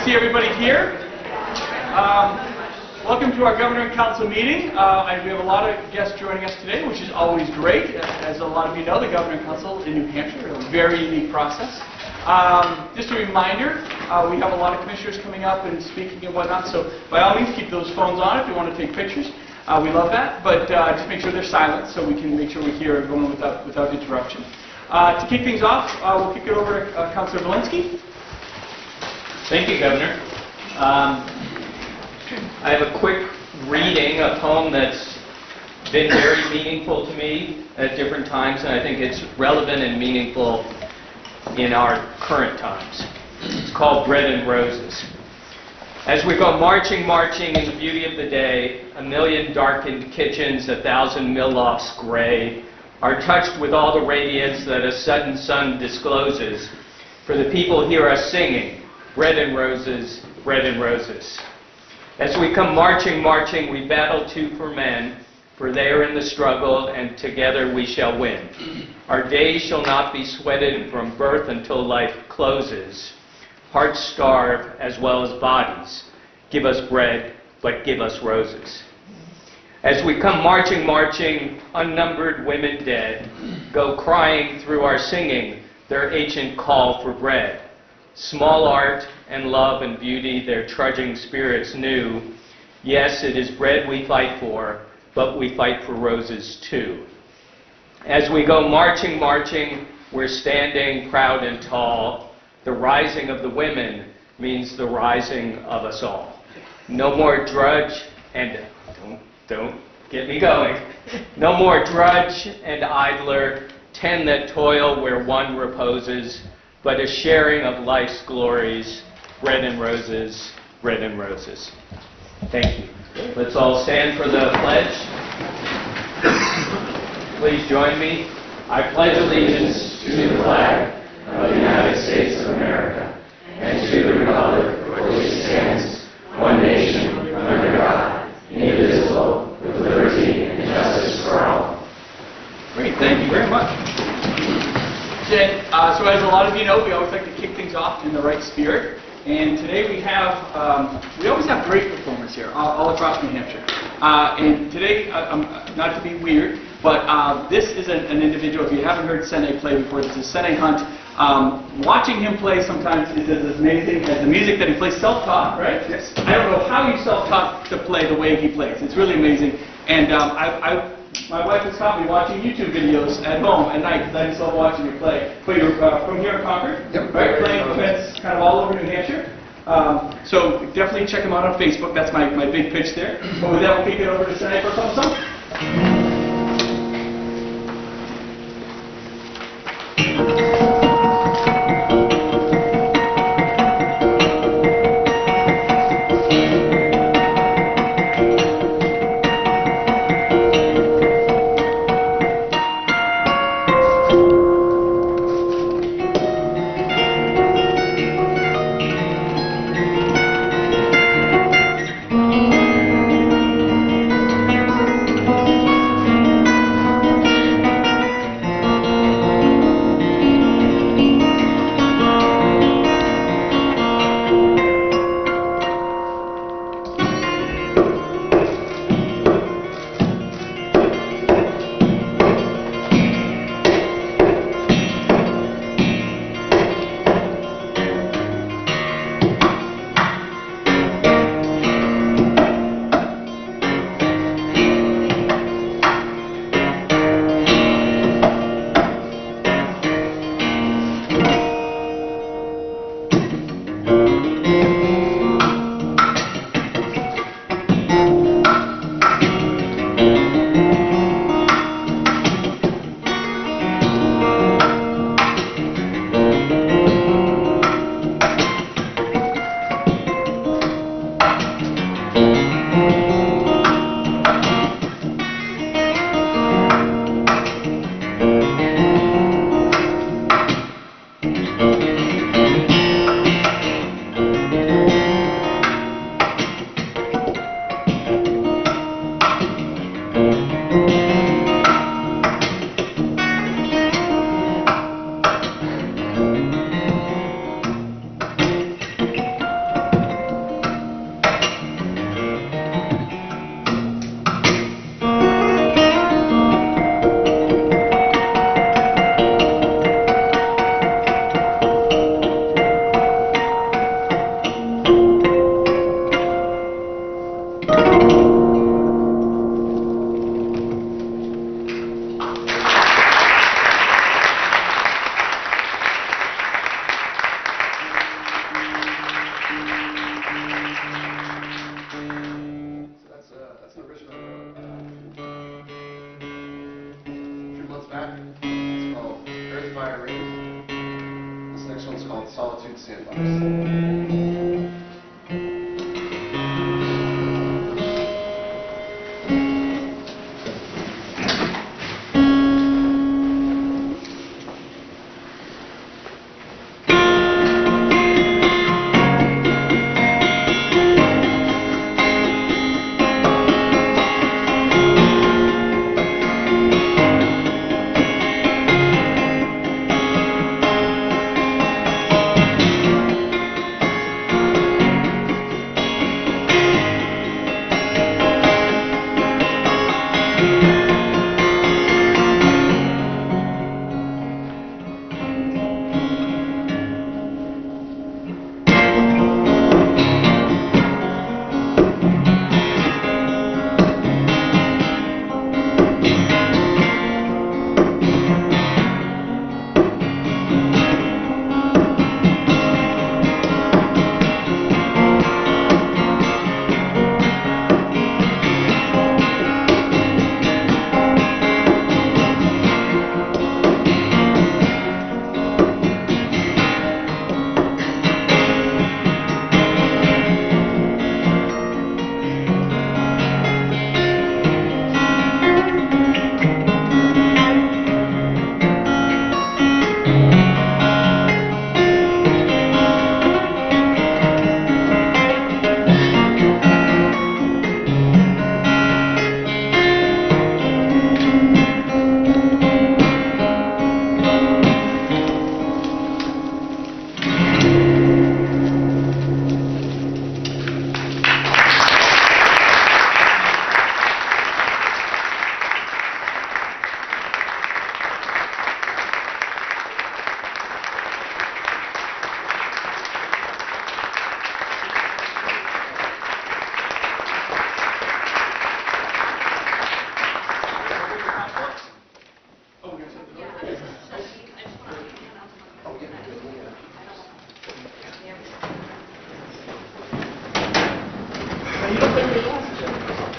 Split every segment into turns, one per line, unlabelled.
to see everybody here. Welcome to our Governor and Council meeting. We have a lot of guests joining us today, which is always great. As a lot of you know, the Governor and Council in New Hampshire is a very unique process. Just a reminder, we have a lot of commissioners coming up and speaking and whatnot, so by all means keep those phones on if you want to take pictures. We love that, but just make sure they're silent so we can make sure we hear everyone without interruption. To kick things off, we'll kick it over to Councillor Walensky.
Thank you, Governor. I have a quick reading, a poem that's been very meaningful to me at different times, and I think it's relevant and meaningful in our current times. It's called Bread and Roses. As we go marching, marching in the beauty of the day, a million darkened kitchens, 1,000 mill lofts gray, are touched with all the radiance that a sudden sun discloses. For the people hear us singing, bread and roses, bread and roses. As we come marching, marching, we battle too for men, for they are in the struggle, and together we shall win. Our days shall not be sweated from birth until life closes. Hearts starve as well as bodies. Give us bread, but give us roses. As we come marching, marching, unnumbered women dead, go crying through our singing their ancient call for bread. Small art and love and beauty their trudging spirits knew. Yes, it is bread we fight for, but we fight for roses too. As we go marching, marching, we're standing proud and tall. The rising of the women means the rising of us all. No more drudge and... Don't get me going. No more drudge and idler, 10 that toil where one reposes, but a sharing of life's glories, bread and roses, bread and roses. Thank you. Let's all stand for the pledge. Please join me. I pledge allegiance to the flag of the United States of America and to the republic for which it stands, one nation, under God, indivisible, with liberty and justice for all.
Great, thank you very much. So as a lot of you know, we always like to kick things off in the right spirit. And today we always have great performers here all across New Hampshire. And today, not to be weird, but this is an individual, if you haven't heard Sene play before, this is Sene Hunt. Watching him play sometimes is as amazing as the music that he plays, self-taught, right? Yes. I don't know how he's self-taught to play the way he plays. It's really amazing. And my wife has caught me watching YouTube videos at home at night because I just love watching you play. But you're from here in Concord,
yep,
right? Playing events kind of all over New Hampshire. So definitely check him out on Facebook. That's my big pitch there. But with that, we'll kick it over to Sene for a couple songs.
sandbox.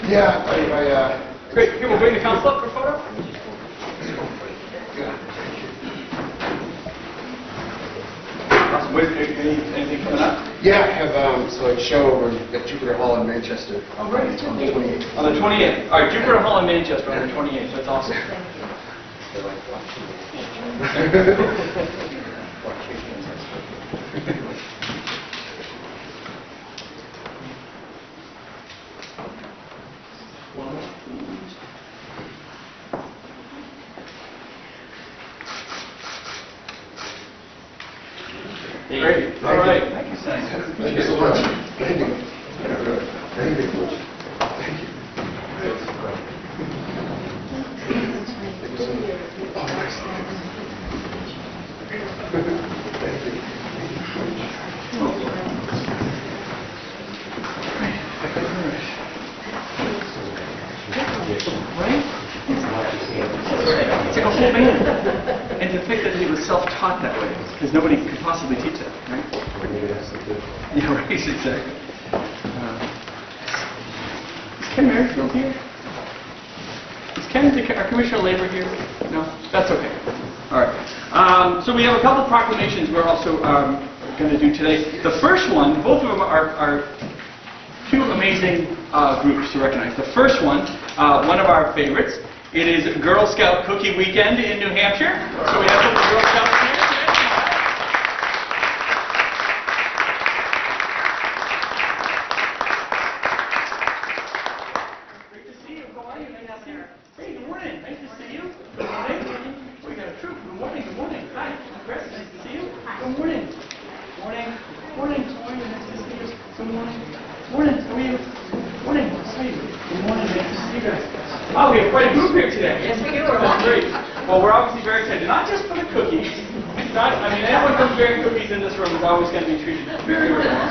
Yeah,
Great. Here, we'll bring the council up for a photo. Awesome. Anything coming up?
Yeah, I have so a show over at Jupiter Hall in Manchester.
Oh, great.
On the 28th.
On the 28th. All right, Jupiter Hall in Manchester on the 28th. That's awesome. Great. All right. Thank you, Senator.
Thank you so much. Thank you. Thank you. Thank you. Oh, nice. Thank you.
It's like a whole band. And to think that he was self-taught that way, because nobody could possibly teach that, right? Yeah, right, exactly. Is Ken Merrifield here? Is Ken our Commissioner of Labor here? No? That's okay. All right. So we have a couple of proclamations we're also going to do today. The first one, both of them are two amazing groups to recognize. The first one of our favorites, it is Girl Scout Cookie Weekend in New Hampshire. So we have some Girl Scouts here. Great to see you. How are you? Nice to see you. Hey, good morning. Nice to see you. Good morning. We got a troop. Good morning. Good morning. Hi. Chris, nice to see you. Good morning. Morning. Morning. How are you? Nice to see you. Good morning. Morning. How are you? Morning. Nice to see you. Good morning. Nice to see you guys. Wow, we have quite a group here today.
Yes, we do.
That's great. Well, we're obviously very excited, not just for the cookies. Anyone comes bearing cookies in this room is always going to be treated very, very well.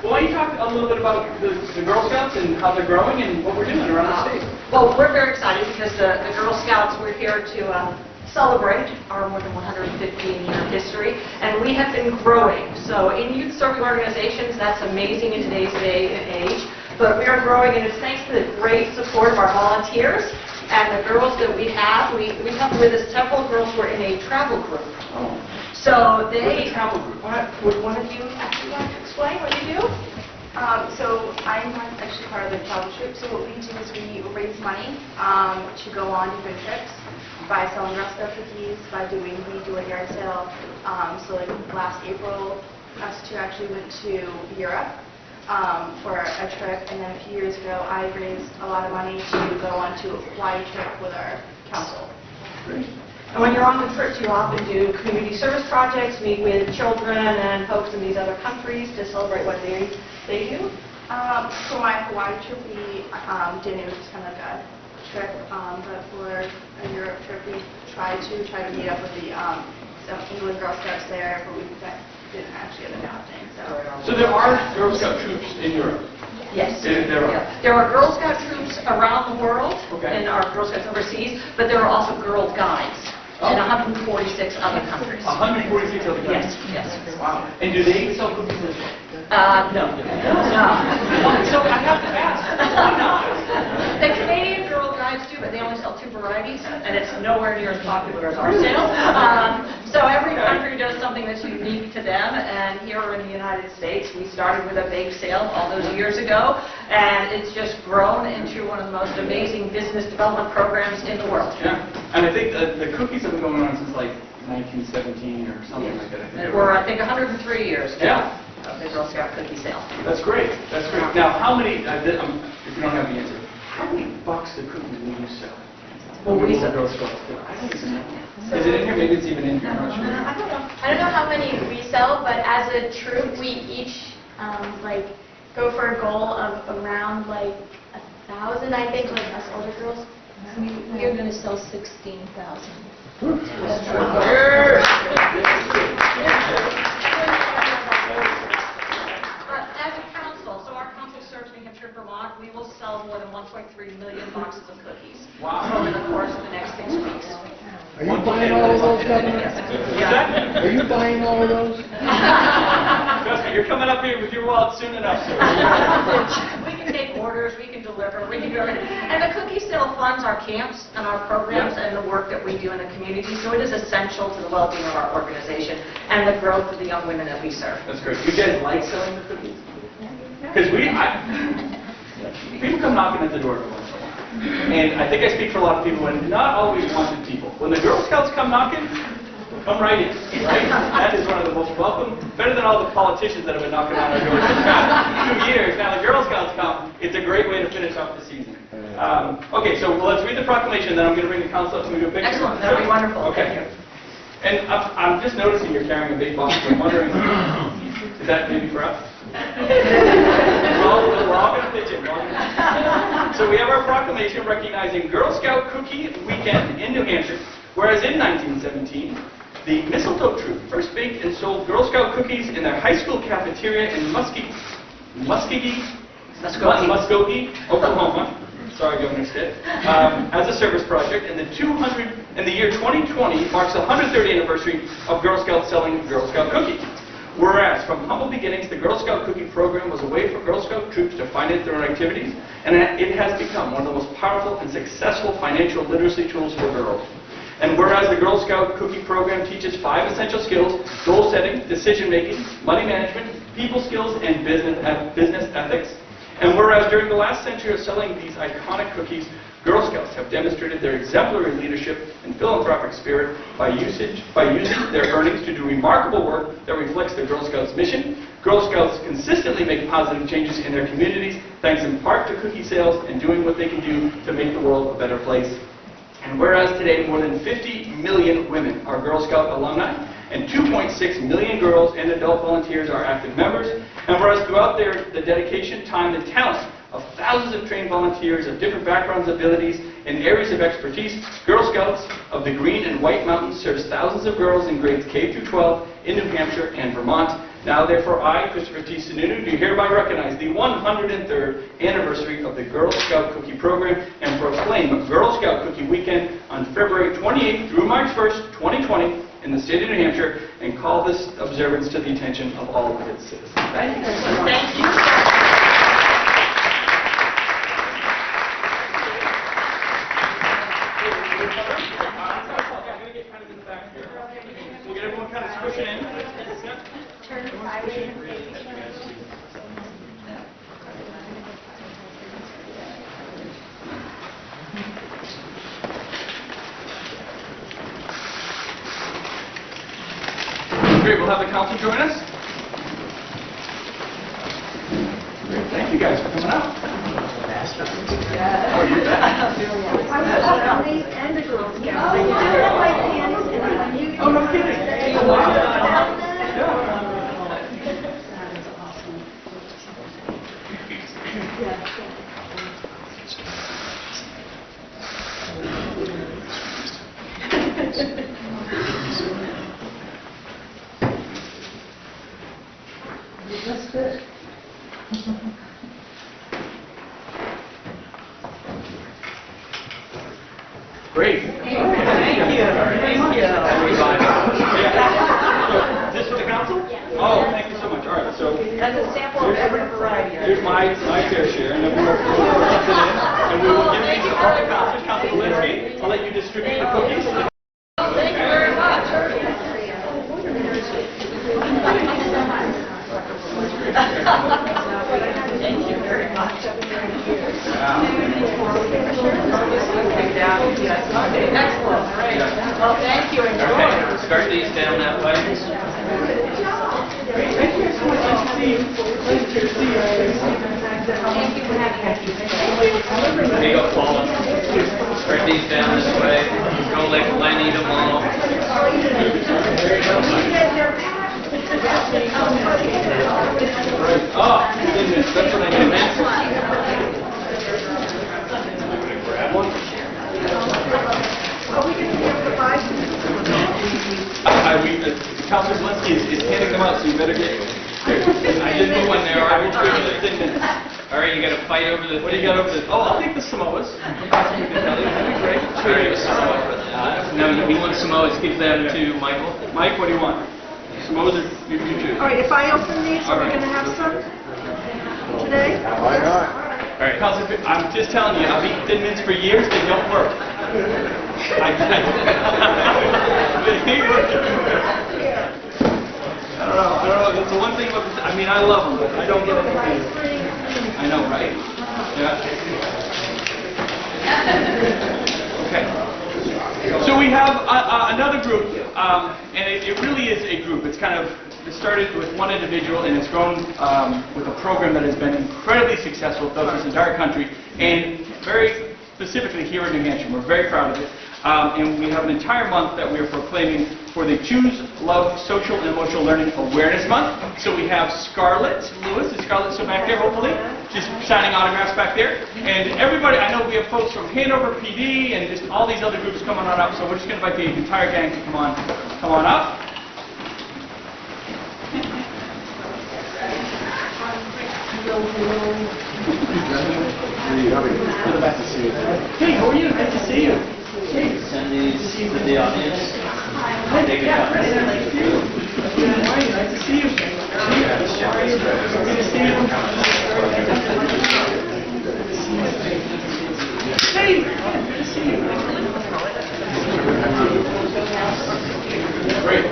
Why don't you talk a little bit about the Girl Scouts and how they're growing and what we're doing around the state?
Well, we're very excited because the Girl Scouts, we're here to celebrate our more than 115-year history, and we have been growing. So in youth serving organizations, that's amazing in today's day and age, but we are growing, and it's thanks to the great support of our volunteers and the girls that we have. We have with us several girls who are in a travel group. So
What's a
they,
travel group?
would one of you actually like to explain what you do?
So I'm actually part of the travel troop. So what we do is we raise money to go on different trips by selling Girl Scout cookies, we do a yard sale. So like last April, us two actually went to Europe for a trip, and then a few years ago I raised a lot of money to go on to a Hawaii trip with our council.
And when you're on the trips, you often do community service projects, meet with children and folks in these other countries to celebrate what they do.
For my Hawaii trip, we didn't. It was just kind of like a trip. But for a Europe trip, we tried to meet up with the some England Girl Scouts there, but we didn't actually end up happening.
So there are Girl Scout troops in Europe.
Yes.
There are.
Yeah. There are Girl Scout troops around the world,
Okay.
and our Girl Scouts overseas, but there are also Girl Guides in 146 other countries.
146 other
Yes,
countries.
yes.
Wow. And do they sell cookies as well?
No.
So I have to ask, why not?
The Canadian Girl Guides do, but they only sell 2 varieties, and it's nowhere near as popular as our sale. So every country does something that's unique to them, and here in the United States, we started with a bake sale all those years ago, and it's just grown into one of the most amazing business development programs in the world.
Yeah. And I think the cookies have been going on since like 1917 or something like that. I think.
We're, I think, 103 years
Yeah.
of the Girl Scout cookie sale.
That's great. That's great. Now, how many, if you don't have the answer, how many boxes of cookies will you sell?
Well, we sell-
Girl Scouts. I don't even know. Is it in here? Maybe it's even in here. I'm not sure.
I don't know how many we sell, but as a troop, we each like go for a goal of around like 1,000. I think, like us older girls.
We are going to sell 16,000.
As a council, so our council serves New Hampshire and Vermont, we will sell more than 1.3 million boxes of cookies over the course of the next 6 weeks.
Are you buying all of those, Governor? Are you buying all of those?
Trust me, you're coming up here with your wallet soon enough, sir.
We can take orders, we can deliver, we can do everything. And the cookie sale funds our camps and our programs and the work that we do in the community, so it is essential to the well-being of our organization and the growth of the young women that we serve.
That's great. You guys like selling the cookies? Because people come knocking at the door every once in a while. And I think I speak for a lot of people, and not always wanted people. When the Girl Scouts come knocking, come right in, right? That is one of the most welcome, better than all the politicians that have been knocking on our doors for the past 2 years. Now the Girl Scouts come, it's a great way to finish off the season. Okay, so let's read the proclamation, then I'm going to bring the council up to do a picture.
Excellent, that would be wonderful.
Okay.
Thank you.
And I'm just noticing you're carrying a big box. I'm wondering, is that maybe for us? We're all going to pitch it. So we have our proclamation recognizing Girl Scout Cookie Weekend in New Hampshire, whereas in 1917, the Mistletoe Troop first baked and sold Girl Scout cookies in their high school cafeteria in Muskogee, Oklahoma. Sorry, Governor Stitt. As a service project, and the year 2020 marks the 130th anniversary of Girl Scouts selling Girl Scout cookies. Whereas, from humble beginnings, the Girl Scout Cookie Program was a way for Girl Scout troops to finance their own activities, and it has become one of the most powerful and successful financial literacy tools for girls. And whereas the Girl Scout Cookie Program teaches 5 essential skills: goal setting, decision making, money management, people skills, and business ethics. And whereas during the last century of selling these iconic cookies, Girl Scouts have demonstrated their exemplary leadership and philanthropic spirit by using their earnings to do remarkable work that reflects the Girl Scouts mission. Girl Scouts consistently make positive changes in their communities, thanks in part to cookie sales and doing what they can do to make the world a better place. And whereas today more than 50 million women are Girl Scout alumni, and 2.6 million girls and adult volunteers are active members, and whereas throughout the dedication, time, and talent of thousands of trained volunteers of different backgrounds, abilities, and areas of expertise, Girl Scouts of the Green and White Mountains serves thousands of girls in grades K through 12 in New Hampshire and Vermont. Now, therefore, I, Christopher T. Sununu, do hereby recognize the 103rd anniversary of the Girl Scout Cookie Program and proclaim Girl Scout Cookie Weekend on February 28th through March 1st, 2020 in the state of New Hampshire, and call this observance to the attention of all of its citizens. Thank you.
Thank you.
We'll get everyone kind of squished Great, we'll have the council join us. Great, thank you guys for coming out. Oh, you bet.
And the Girl Scouts.
Oh, no kidding. Oh, wow. Yeah.
That's good.
Great. Thank you. Thank you. This for the council? Oh, thank you so much. All right, so
That's a sample of every variety.
here's my fair share, and then we will put it in, and we will give these to all the councilors. Councilor Linsky, I'll let you distribute the cookies.
Thank you very much. Thank you very much. Excellent. All right. Well, thank you. Enjoy.
Okay, start these down that way.
Thank you so much. Nice to see you. Pleasure to see you.
Thank you for having us.
There you go, Paula. Start these down this way. Don't let Glenn eat them all.
Oh, goodness, that's what I did. Grab one. Councilor Zelinski is handing them out, so you better get.
I did move one there. I will trigger the thing. All right, you got to fight over the.
What do you got over there? Oh, I'll take the Samoas. That'd be great.
All right, no, you want Samoas? Give them to Michael.
Mike, what do you want? Samoas or you choose?
All right, if I open these, are we going to have some today?
Why not?
All right, Councilor, I'm just telling you, I've eaten Thin Mints for years. They don't work. I don't know. That's the one thing about I mean, I love them, but I don't get it. I know, right? Yeah. Okay. So we have another group, and it really is a group. It started with one individual, and it's grown with a program that has been incredibly successful throughout this entire country, and very specifically here in New Hampshire. We're very proud of it. And we have an entire month that we are proclaiming for the Choose Love Social and Emotional Learning Awareness Month. So we have Scarlett Lewis. Is Scarlett still back there, hopefully? She's signing autographs back there. And everybody, I know we have folks from Hanover PD and just all these other groups coming on up. So we're just going to invite the entire gang to come on up.
Nice to see you.
Hey, how are you? Nice to see you.
Send these to the audience. Take a couple.
Nice to see you. Good to see you. Hey, good to see you. Great.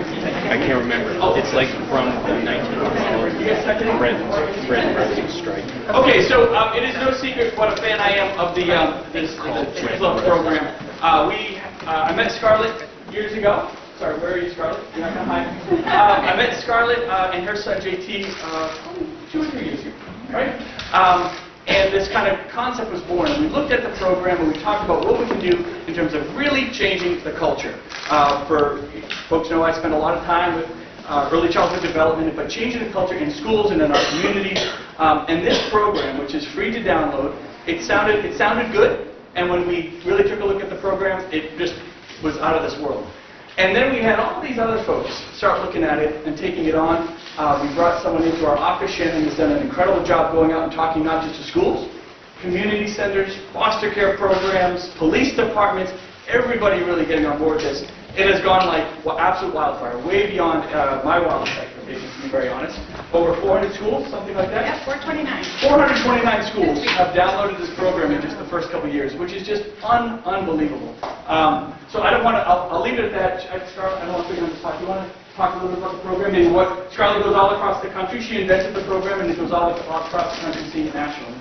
I can't remember. It's like from the 1912 Red strike.
Okay, so it is no secret what a fan I am of the this Choose Love program. I met Scarlett years ago. Sorry, where are you, Scarlett? You're not gonna hide. I met Scarlett and her son JT 2 or 3 years ago, right? And this kind of concept was born. And we looked at the program and we talked about what we can do in terms of really changing the culture. For folks know I spend a lot of time with early childhood development, but changing the culture in schools and in our communities. And this program, which is free to download, it sounded good. And when we really took a look at the program, it just was out of this world. And then we had all these other folks start looking at it and taking it on. We brought someone into our office. Shannon has done an incredible job going out and talking not just to schools, community centers, foster care programs, police departments, everybody really getting on board this. It has gone like absolute wildfire, way beyond my wildest expectations, to be very honest. Over 400 schools, something like that?
Yeah, 429.
429 schools have downloaded this program in just the first couple of years, which is just unbelievable. So I don't want to, I'll leave it at that. Scarlett, I don't want to put you on the spot. Do you want to talk a little bit about the program? Maybe what Scarlett goes all across the country. She invented the program and it goes all across the country, seeing it nationally.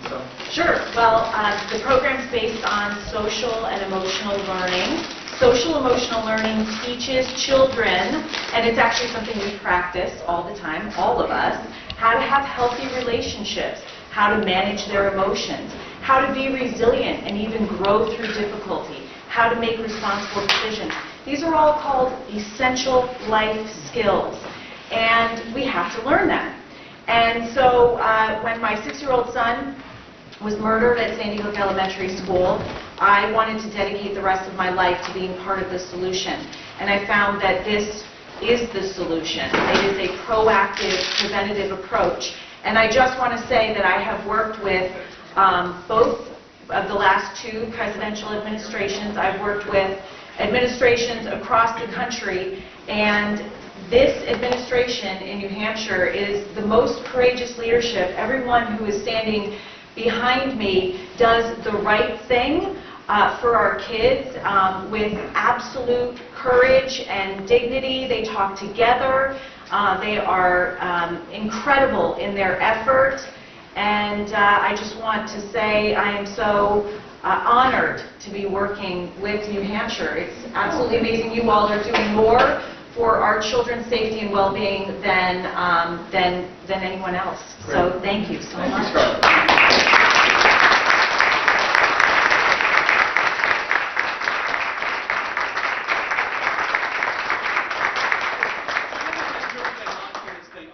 Sure. Well, the program's based on social and emotional learning.
Social emotional learning teaches children, and it's actually something we practice all the time, all of us, how to have healthy relationships, how to manage their emotions, how to be resilient and even grow through difficulty, how to make responsible decisions. These are all called essential life skills, and we have to learn them. And so when my 6-year-old son was murdered at Sandy Hook Elementary School, I wanted to dedicate the rest of my life to being part of the solution. And I found that this is the solution. It is a proactive, preventative approach. And I just want to say that I have worked with both of the last 2 presidential administrations. I've worked with administrations across the country, and this administration in New Hampshire is the most courageous leadership. Everyone who is standing behind me does the right thing for our kids with absolute courage and dignity. They talk together. They are incredible in their effort. And I just want to say I am so honored to be working with New Hampshire. It's absolutely amazing. You all are doing more for our children's safety and well-being than anyone else. So thank you so much.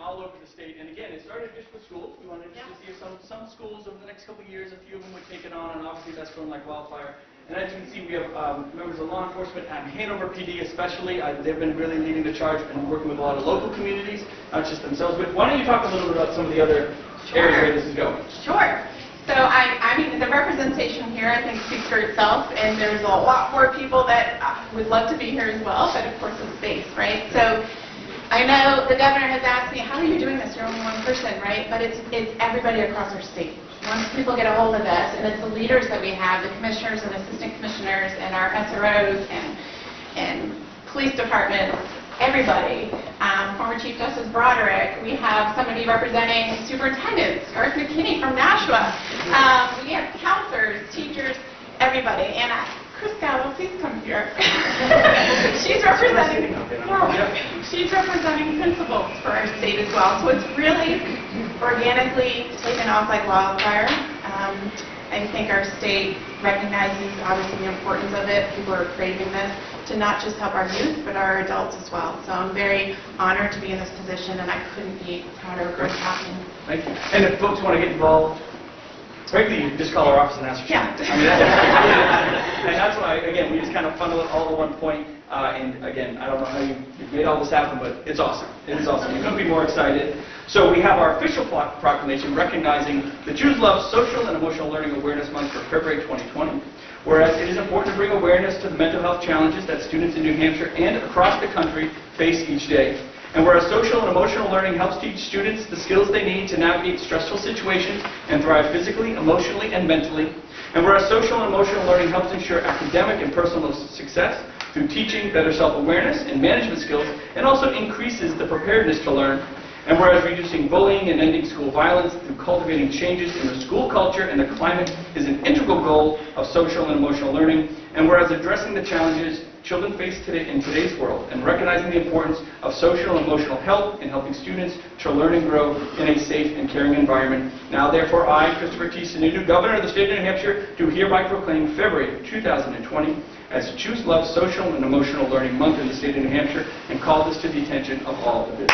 All over the state, and again, it started just with schools. We wanted to see if some schools over the next couple of years, a few of them would take it on, and obviously that's going like wildfire. And as you can see, we have members of law enforcement and Hanover PD especially. They've been really leading the charge and working with a lot of local communities, not just themselves. But why don't you talk a little bit about some of the other areas where this is going?
Sure. So I mean, the representation here, I think, speaks for itself, and there's a lot more people that would love to be here as well, but of course it's space, right? So I know the governor has asked me, how are you doing this? You're only one person, right? But it's everybody across our state. Once people get a hold of us, and it's the leaders that we have, the commissioners and assistant commissioners and our SROs and police departments, everybody. Former Chief Justice Broderick. We have somebody representing superintendents, Garth McKinney from Nashua. We have counselors, teachers, everybody. And Chris Gallo, please come here. She's representing principals for our state as well. So it's really organically taken off like wildfire. I think our state recognizes obviously the importance of it. People are craving this to not just help our youth, but our adults as well. So I'm very honored to be in this position, and I couldn't be prouder of what's happening.
Thank you. And if folks want to get involved, frankly, you can just call our office and ask for
Yeah.
I mean, and that's why, again, we just kind of funnel it all to one point. And again, I don't know how you made all this happen, but it's awesome. It is awesome. You couldn't be more excited. So we have our official proclamation recognizing the Choose Love Social and Emotional Learning Awareness Month for February 2020. Whereas it is important to bring awareness to the mental health challenges that students in New Hampshire and across the country face each day. And whereas social and emotional learning helps teach students the skills they need to navigate stressful situations and thrive physically, emotionally, and mentally. And whereas social and emotional learning helps ensure academic and personal success through teaching better self-awareness and management skills, and also increases the preparedness to learn. And whereas reducing bullying and ending school violence through cultivating changes in the school culture and the climate is an integral goal of social and emotional learning. And whereas addressing the challenges children face today in today's world and recognizing the importance of social and emotional health in helping students to learn and grow in a safe and caring environment. Now, therefore, I, Christopher T. Sununu, Governor of the State of New Hampshire, do hereby proclaim February 2020 as Choose Love Social and Emotional Learning Month in the State of New Hampshire and call this to the attention of all of you.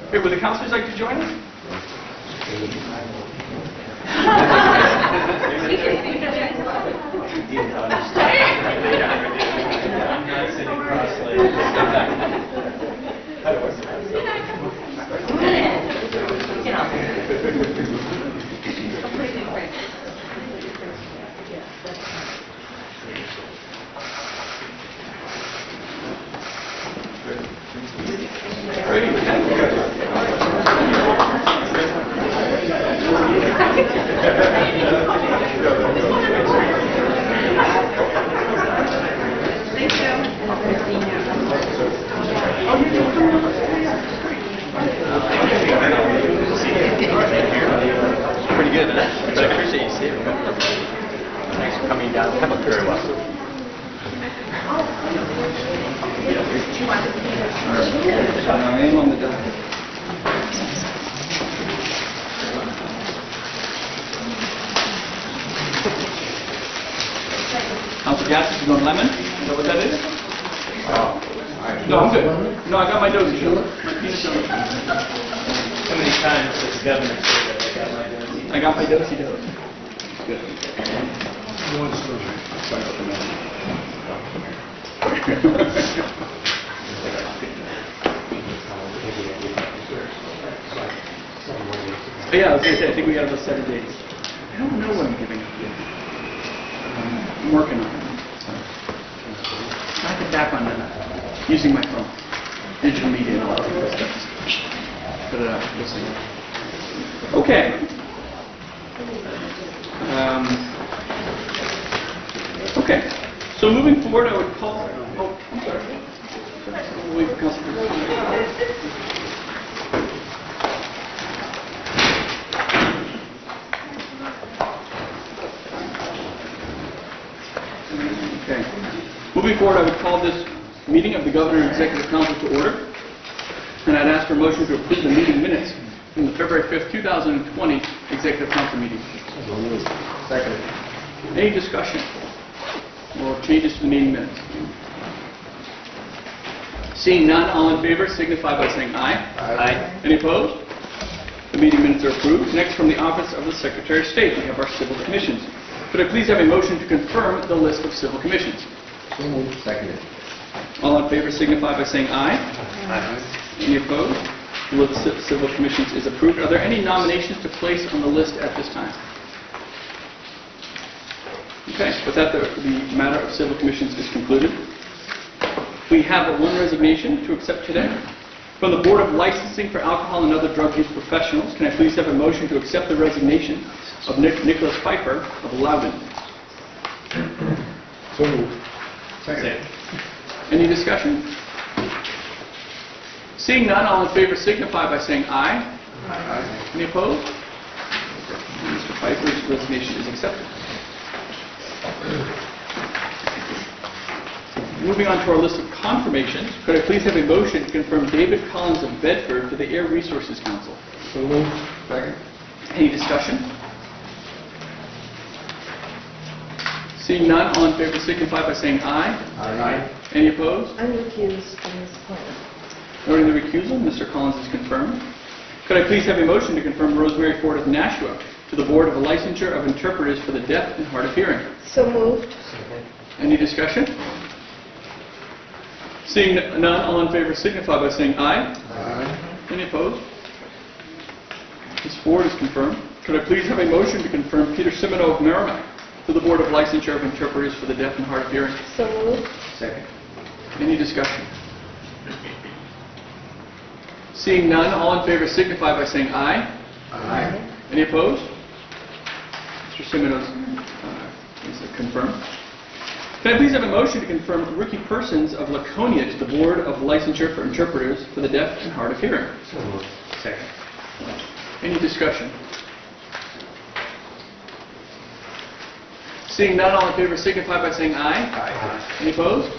Okay, would the counselors like to join us?
see it. Thanks for coming down. That looked very well.
I am on the docket. Councilor Gatsby, you want lemon? Is that what that is? No, I'm good. No, I got my dozy dough. My peanut dough.
How many times does the governor say that I got my dozy?
I got my dozy dough. Good. Yeah, I was going to say, I think we got about 7 days. I don't know what I'm giving up yet. I'm working on it. I get back on using my phone, digital media and all that good stuff. But we'll see. Okay. Okay. So moving forward, I would call. Oh, I'm sorry. We'll wait for Councilor. Okay. Moving forward, I would call this meeting of the Governor and Executive Council to order, and I'd ask for a motion to approve the meeting minutes from the February 5th, 2020 Executive Council meeting.
Second.
Any discussion or changes to the meeting minutes? Seeing none, all in favor signify by saying aye.
Aye.
Any opposed? The meeting minutes are approved. Next, from the Office of the Secretary of State, we have our civil commissions. Could I please have a motion to confirm the list of civil commissions?
So moved. Seconded.
All in favor signify by saying aye.
Aye.
Any opposed? The list of civil commissions is approved. Are there any nominations to place on the list at this time? Okay, with that, the matter of civil commissions is concluded. We have one resignation to accept today. From the Board of Licensing for Alcohol and Other Drug Use Professionals, can I please have a motion to accept the resignation of Nicholas Pfeiffer of Loudon?
So moved. Second.
Any discussion? Seeing none, all in favor signify by saying aye.
Aye.
Any opposed? Mr. Pfeiffer's resignation is accepted. Moving on to our list of confirmations, could I please have a motion to confirm David Collins of Bedford to the Air Resources Council?
So moved. Second.
Any discussion? Seeing none, all in favor signify by saying aye.
Aye.
Any opposed?
I'm recused from this appointment.
Noting the recusal, Mr. Collins is confirmed. Could I please have a motion to confirm Rosemary Ford of Nashua to the Board of Licensure of Interpreters for the Deaf and Hard of Hearing?
So moved.
Any discussion? Seeing none, all in favor signify by saying aye.
Aye.
Any opposed? Ms. Ford is confirmed. Could I please have a motion to confirm Peter Simino of Merrimack to the Board of Licensure of Interpreters for the Deaf and Hard of Hearing?
So moved.
Second.
Any discussion? Seeing none, all in favor signify by saying aye.
Aye.
Any opposed? Mr. Simino is confirmed. Can I please have a motion to confirm Ricky Persons of Laconia to the Board of Licensure for Interpreters for the Deaf and Hard of Hearing?
So moved. Second.
Any discussion? Seeing none, all in favor signify by saying aye.
Aye.
Any opposed?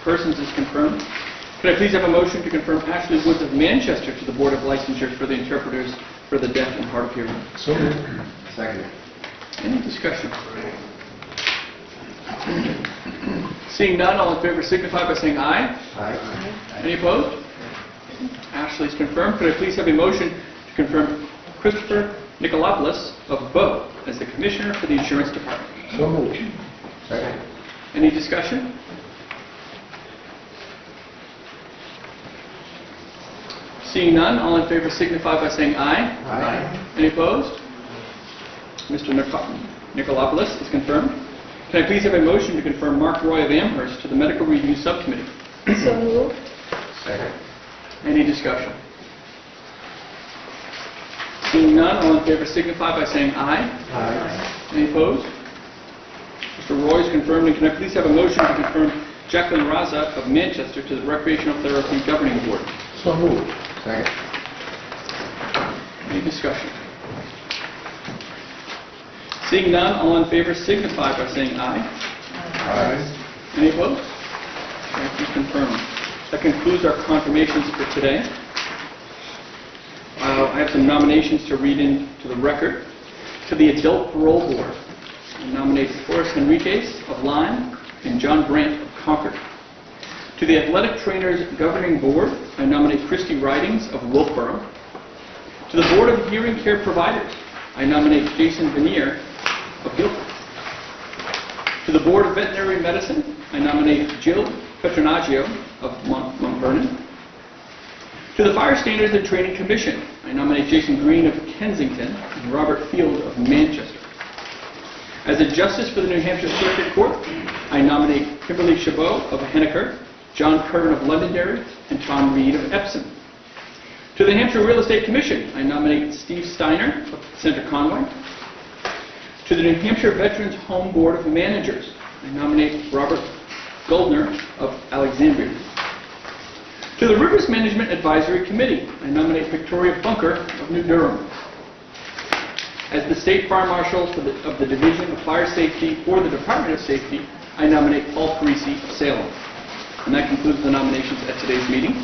Persons is confirmed. Could I please have a motion to confirm Ashley Woods of Manchester to the Board of Licensure for the Interpreters for the Deaf and Hard of Hearing?
So moved. Second.
Any discussion? Seeing none, all in favor signify by saying aye.
Aye.
Any opposed? Ashley is confirmed. Could I please have a motion to confirm Christopher Nicolopoulos of Bow as the Commissioner for the Insurance Department?
So moved. Second.
Any discussion? Seeing none, all in favor signify by saying aye.
Aye.
Any opposed? Mr. Nicolopoulos is confirmed. Can I please have a motion to confirm Mark Roy of Amherst to the Medical Review Subcommittee?
So moved.
Second.
Any discussion? Seeing none, all in favor signify by saying aye.
Aye.
Any opposed? Mr. Roy is confirmed. And can I please have a motion to confirm Jacqueline Raza of Manchester to the Recreational Therapy Governing Board?
So moved. Second.
Any discussion? Seeing none, all in favor signify by saying aye.
Aye.
Any opposed? Thank you, confirmed. That concludes our confirmations for today. I have some nominations to read into the record. To the Adult Parole Board, I nominate Horace Henriquez of Lyme and John Brandt of Concord. To the Athletic Trainers Governing Board, I nominate Christy Ridings of Wilkesboro. To the Board of Hearing Care Providers, I nominate Jason Vanier of Guilford. To the Board of Veterinary Medicine, I nominate Jill Petronaggio of Mount Vernon. To the Fire Standards and Training Commission, I nominate Jason Green of Kensington and Robert Field of Manchester. As a Justice for the New Hampshire Circuit Court, I nominate Kimberly Chabot of Henniker, John Curran of Londonderry, and Tom Reed of Epsom. To the Hampshire Real Estate Commission, I nominate Steve Steiner of Center Conway. To the New Hampshire Veterans Home Board of Managers, I nominate Robert Goldner of Alexandria. To the Rivers Management Advisory Committee, I nominate Victoria Bunker of New Durham. As the State Fire Marshal of the Division of Fire Safety for the Department of Safety, I nominate Paul Parisi of Salem. And that concludes the nominations at today's meeting.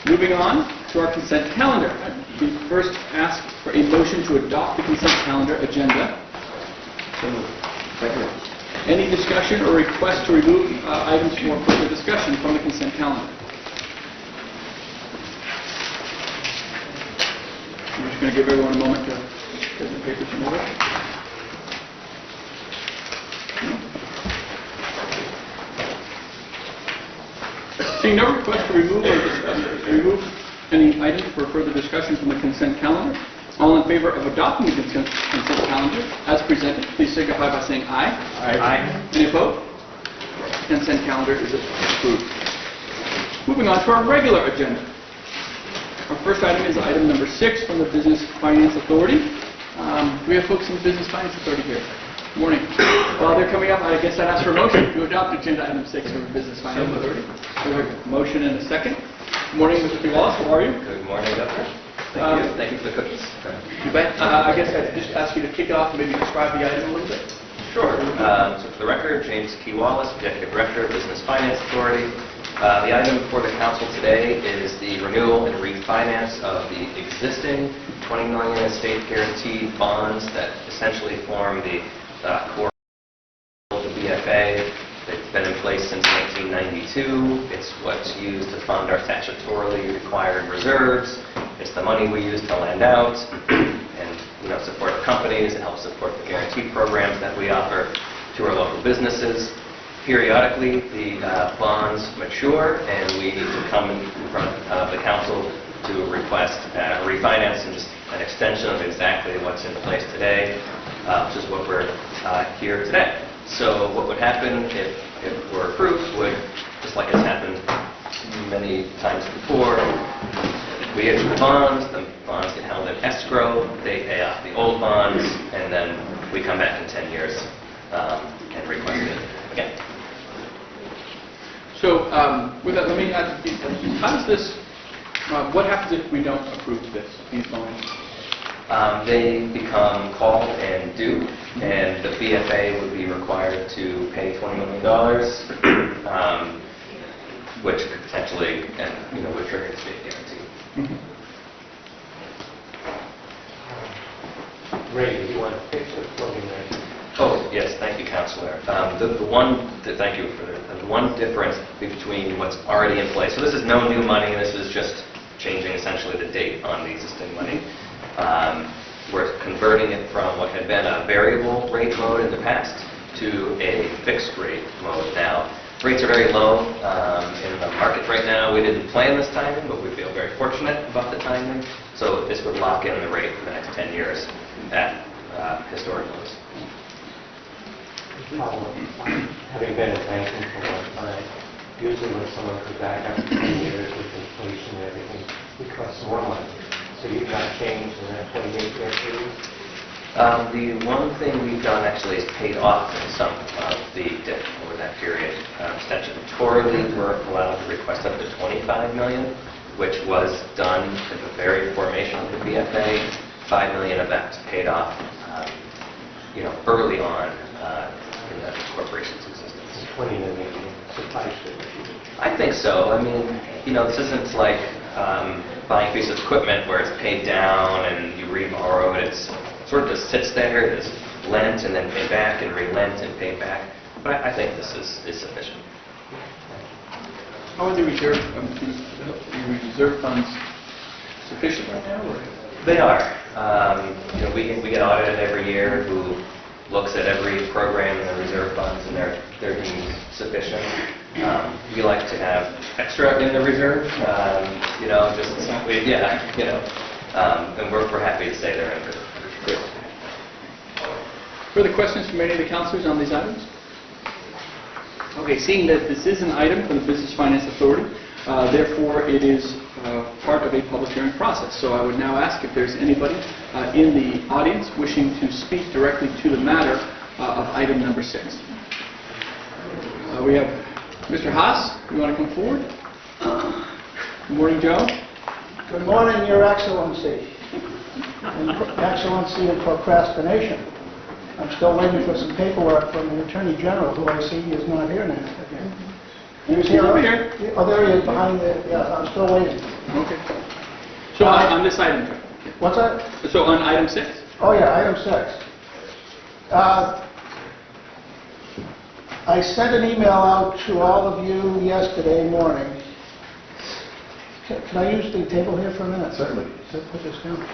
Moving on to our consent calendar. We first ask for a motion to adopt the consent calendar agenda.
Second.
Any discussion or request to remove items for further discussion from the consent calendar? I'm just going to give everyone a moment to get the papers in order. Seeing no request to remove any items for further discussion from the consent calendar, all in favor of adopting the consent calendar as presented, please signify by saying aye.
Aye.
Any opposed? Consent calendar is approved. Moving on to our regular agenda. Our first item is item number 6 from the Business Finance Authority. Do we have folks in the Business Finance Authority here? Good morning. While they're coming up, I guess I'd ask for a motion to adopt agenda item 6 from the Business Finance Authority. We have a motion and a second. Good morning, Mr. Wallace. How are you?
Good morning, Governor. Thank you for the cookies.
You bet. I guess I'd just ask you to kick it off and maybe describe the item a little bit.
Sure. So for the record, James Key Wallace, Executive Director, Business Finance Authority. The item before the council today is the renewal and refinance of the existing $20 million estate guaranteed bonds that essentially form the core of the BFA. It's been in place since 1992. It's what's used to fund our statutorily required reserves. It's the money we use to lend out and support companies. It helps support the guarantee programs that we offer to our local businesses. Periodically, the bonds mature, and we need to come in front of the council to request a refinance and just an extension of exactly what's in place today, which is what we're here today. So what would happen if we're approved would, just like it's happened many times before, we issue the bonds get held in escrow, they pay off the old bonds, and then we come back in 10 years and request it again.
So with that, let me ask you, how does this, what happens if we don't approve these bonds?
They become called and due, and the BFA would be required to pay $20 million, which could potentially, would trigger the state guarantee.
Ray, do you want to fix the floating rate?
Oh, yes, thank you, Councilor. Thank you for the one difference between what's already in place. So this is no new money. This is just changing essentially the date on the existing money. We're converting it from what had been a variable rate mode in the past to a fixed rate mode now. Rates are very low in the market right now. We didn't plan this timing, but we feel very fortunate about the timing. So this would lock in the rate for the next 10 years at historic lows.
Having been in banking for a long time, usually when someone comes back after 10 years with inflation and everything, it costs more money. So you've not changed in that 28-year period?
The one thing we've done actually is paid off some of the debt over that period. Statutorily, we're allowed to request up to $25 million, which was done at the very formation of the BFA. $5 million of that was paid off, early on in the corporation's existence.
20 million supply chain.
I think so. I mean, this isn't like buying a piece of equipment where it's paid down and you re-borrow it. It's sort of just sits there, it's lent and then paid back and relent and paid back. But I think this is sufficient.
How are the reserve funds sufficient right now? Or?
They are. We get audited every year who looks at every program in the reserve funds and they're deemed sufficient. We like to have extra in the reserve, and we're happy to say they're in good.
Further questions from any of the councilors on these items? Okay, seeing that this is an item from the Business Finance Authority, therefore it is part of a public hearing process. So I would now ask if there's anybody in the audience wishing to speak directly to the matter of item number 6. We have Mr. Haas. You want to come forward? Good morning, Joe.
Good morning, Your Excellency. Excellency and procrastination. I'm still waiting for some paperwork from the Attorney General, who I see is not here now. He was here.
Over here.
Oh, there he is, behind the, yeah, I'm still waiting.
Okay. So on this item, Joe.
What's that?
So on item 6.
Oh, yeah, item 6. I sent an email out to all of you yesterday morning. Can I use the table here for a minute?
Certainly.
Put this down.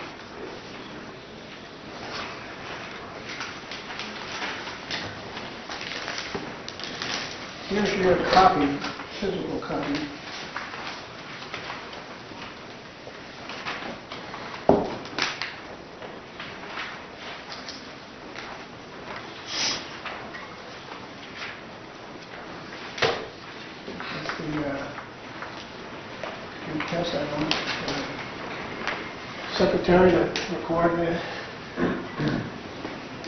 Here's your copy, physical copy. Pass that on. Secretary to record there.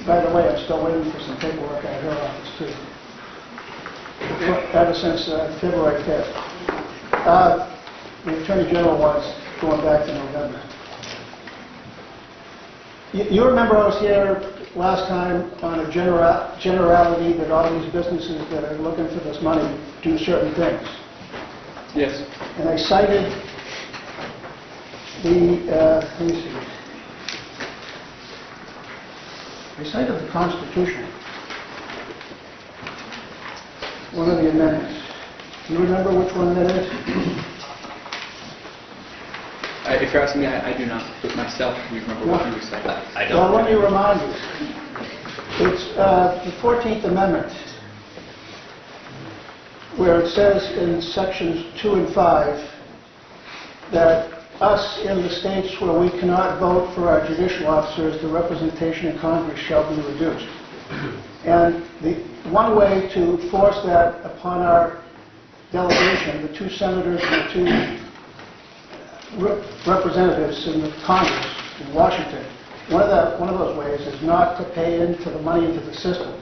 By the way, I'm still waiting for some paperwork out of her office too. Ever since February 5th. The Attorney General wants going back to November. You remember I was here last time on a generality that all these businesses that are looking for this money do certain things.
Yes.
And I cited let me see. I cited the Constitution. One of the amendments. Do you remember which one that is?
If you're asking me, I do not. But myself, remember what you were saying.
I don't.
Well, let me remind you. It's the 14th Amendment, where it says in sections 2 and 5 that us in the states where we cannot vote for our judicial officers, the representation in Congress shall be reduced. And the one way to force that upon our delegation, the 2 senators and the 2 representatives in the Congress in Washington, one of those ways is not to pay into the money into the system.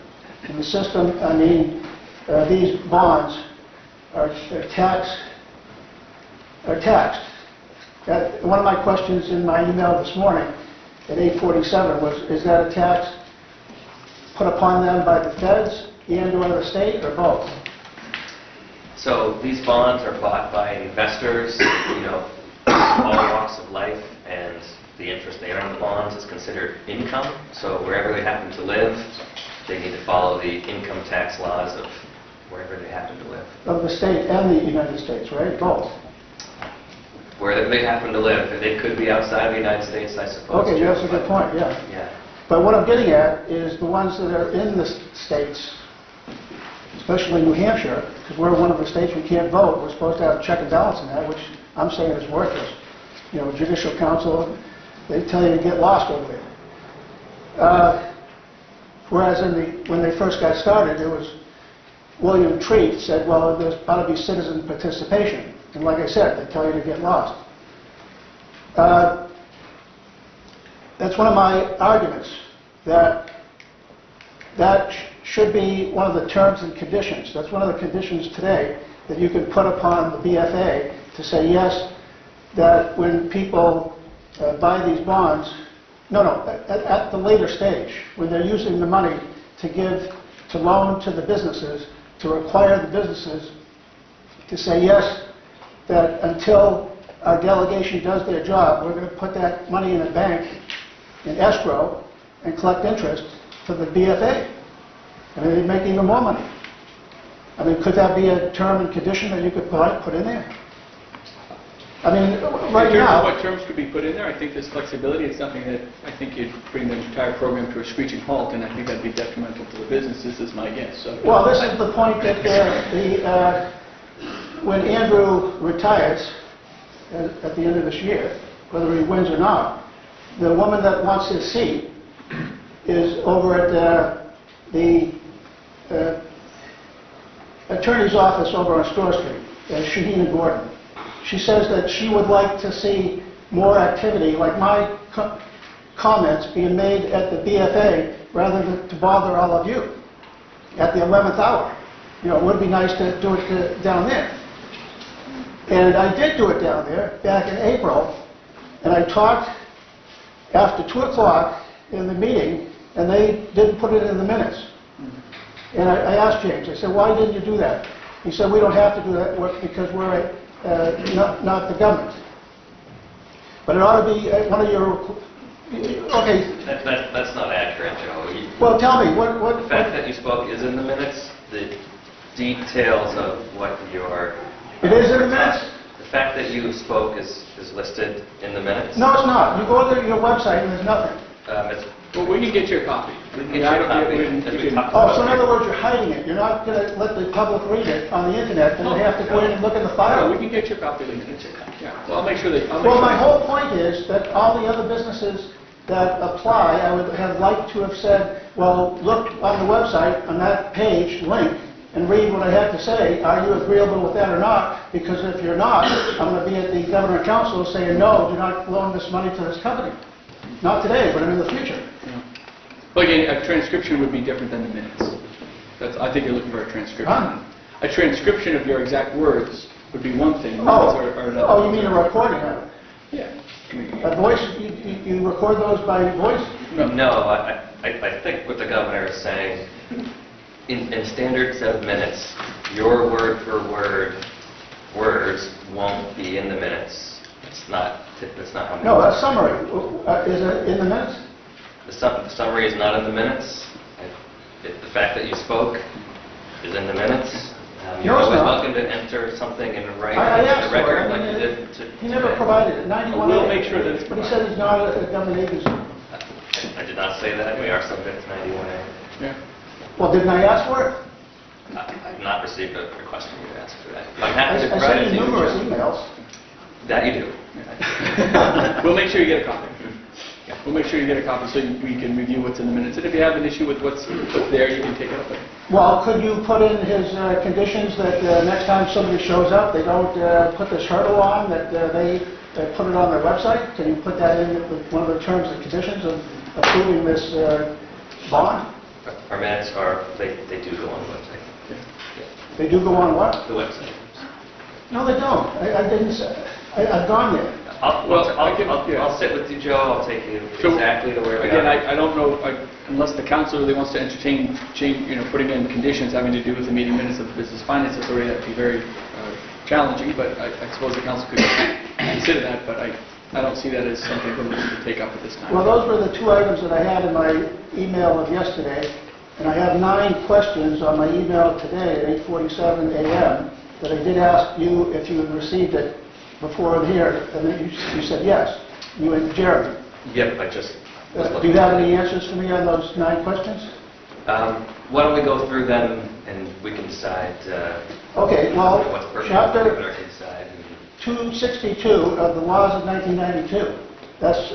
In the system, I mean, these bonds are taxed. One of my questions in my email this morning at 8:47 was, is that a tax put upon them by the feds and or the state, or both?
So these bonds are bought by investors, all walks of life, and the interest they earn on the bonds is considered income. So wherever they happen to live, they need to follow the income tax laws of wherever they happen to live.
Of the state and the United States, right? Both.
Where they happen to live. They could be outside of the United States, I suppose.
Okay, that's a good point, yeah.
Yeah.
But what I'm getting at is the ones that are in the states, especially New Hampshire, because we're one of the states we can't vote. We're supposed to have a check and balance in that, which I'm saying is worthless. Judicial council, they tell you to get lost over there. Whereas when they first got started, it was William Treat said, well, there's ought to be citizen participation. And like I said, they tell you to get lost. That's one of my arguments, that should be one of the terms and conditions. That's one of the conditions today that you can put upon the BFA to say, yes, that when people buy these bonds, No, at the later stage, when they're using the money to give, to loan to the businesses, to require the businesses to say, yes, that until our delegation does their job, we're going to put that money in a bank, in escrow, and collect interest for the BFA. I mean, they'd make even more money. I mean, could that be a term and condition that you could put in there? I mean, right
In terms
now...
of what terms could be put in there, I think there's flexibility. It's something that I think you'd bring the entire program to a screeching halt, and I think that'd be detrimental to the businesses, is my guess. So,
Well, this is the point that when Andrew retires at the end of this year, whether he wins or not, the woman that wants his seat is over at the attorney's office over on Store Street, Shahina Gordon. She says that she would like to see more activity, like my comments being made at the BFA, rather than to bother all of you at the 11th hour. You know, it would be nice to do it down there. And I did do it down there back in April, and I talked after 2 o'clock in the meeting, and they didn't put it in the minutes. And I asked James, I said, why didn't you do that? He said, we don't have to do that work because we're not the government. But it ought to be one of your... Okay.
That's not accurate, Joe.
Well, tell me,
The fact that you spoke is in the minutes. The details of what your...
It is in the minutes?
The fact that you spoke is listed in the minutes.
No, it's not. You go to your website and there's nothing.
well, we can get you a copy.
We can get you a copy, as we talked
Oh,
about.
so in other words, you're hiding it. You're not going to let the public read it on the internet, and they have to go in and look in the
No,
file.
we can get you a copy. Yeah. Well, I'll make sure that...
Well, my whole point is that all the other businesses that apply, I would have liked to have said, well, look on the website, on that page, link, and read what I have to say. Are you agreeable with that or not? Because if you're not, I'm going to be at the Governor Council saying, no, do not loan this money to this company. Not today, but in the future.
Yeah. But again, a transcription would be different than the minutes. I think you're looking for a transcription.
Huh?
A transcription of your exact words would be one thing.
Oh,
Minutes are another.
oh, you mean a recording of it?
Yeah.
A voice, you record those by voice?
No, I think what the governor is saying, in standard set of minutes, your word for word words won't be in the minutes. That's not how...
No, a summary. Is it in the minutes?
The summary is not in the minutes. The fact that you spoke is in the minutes. You're
No, it's
always
not.
welcome to enter something in writing
I
in
asked
the
for
record
it.
like you did
He never
today.
provided it. 91.
We'll make sure that it's
But he said he's not a government agency.
I did not say that. We are subject to 91A.
Yeah.
Well, didn't I ask for it?
I've not received a request from you to ask for that. I'm
I
happy to provide
sent
it to
you
you.
numerous
Joe.
emails.
That you do.
We'll make sure you get a copy. Yeah, we'll make sure you get a copy so we can review what's in the minutes. And if you have an issue with what's there, you can take it up there.
Well, could you put in his conditions that next time somebody shows up, they don't put this hurdle on, that they put it on their website? Can you put that in with one of the terms and conditions of approving this bond?
Our minutes they do go on the website.
They do go on what?
The website.
No, they don't. I didn't say. I've gone there.
I'll sit with you, Joe. I'll take you
So,
exactly to where we
Again,
are.
I don't know, unless the council really wants to entertain, putting in conditions having to do with the meeting minutes of the Business Finance Authority, that'd be very challenging, but I suppose the council could consider that, but I don't see that as something that we need to take up at this time.
Well, those were the 2 items that I had in my email of yesterday, and I have 9 questions on my email today at 8:47 a.m. that I did ask you if you had received it before here, and then you said yes. You and Jeremy.
Yep, I just was
Do
looking.
you have any answers for me on those 9 questions?
Why don't we go through them and we can decide
Okay, well,
what's pertinent,
chapter
what we can decide.
262 of the laws of 1992. That's,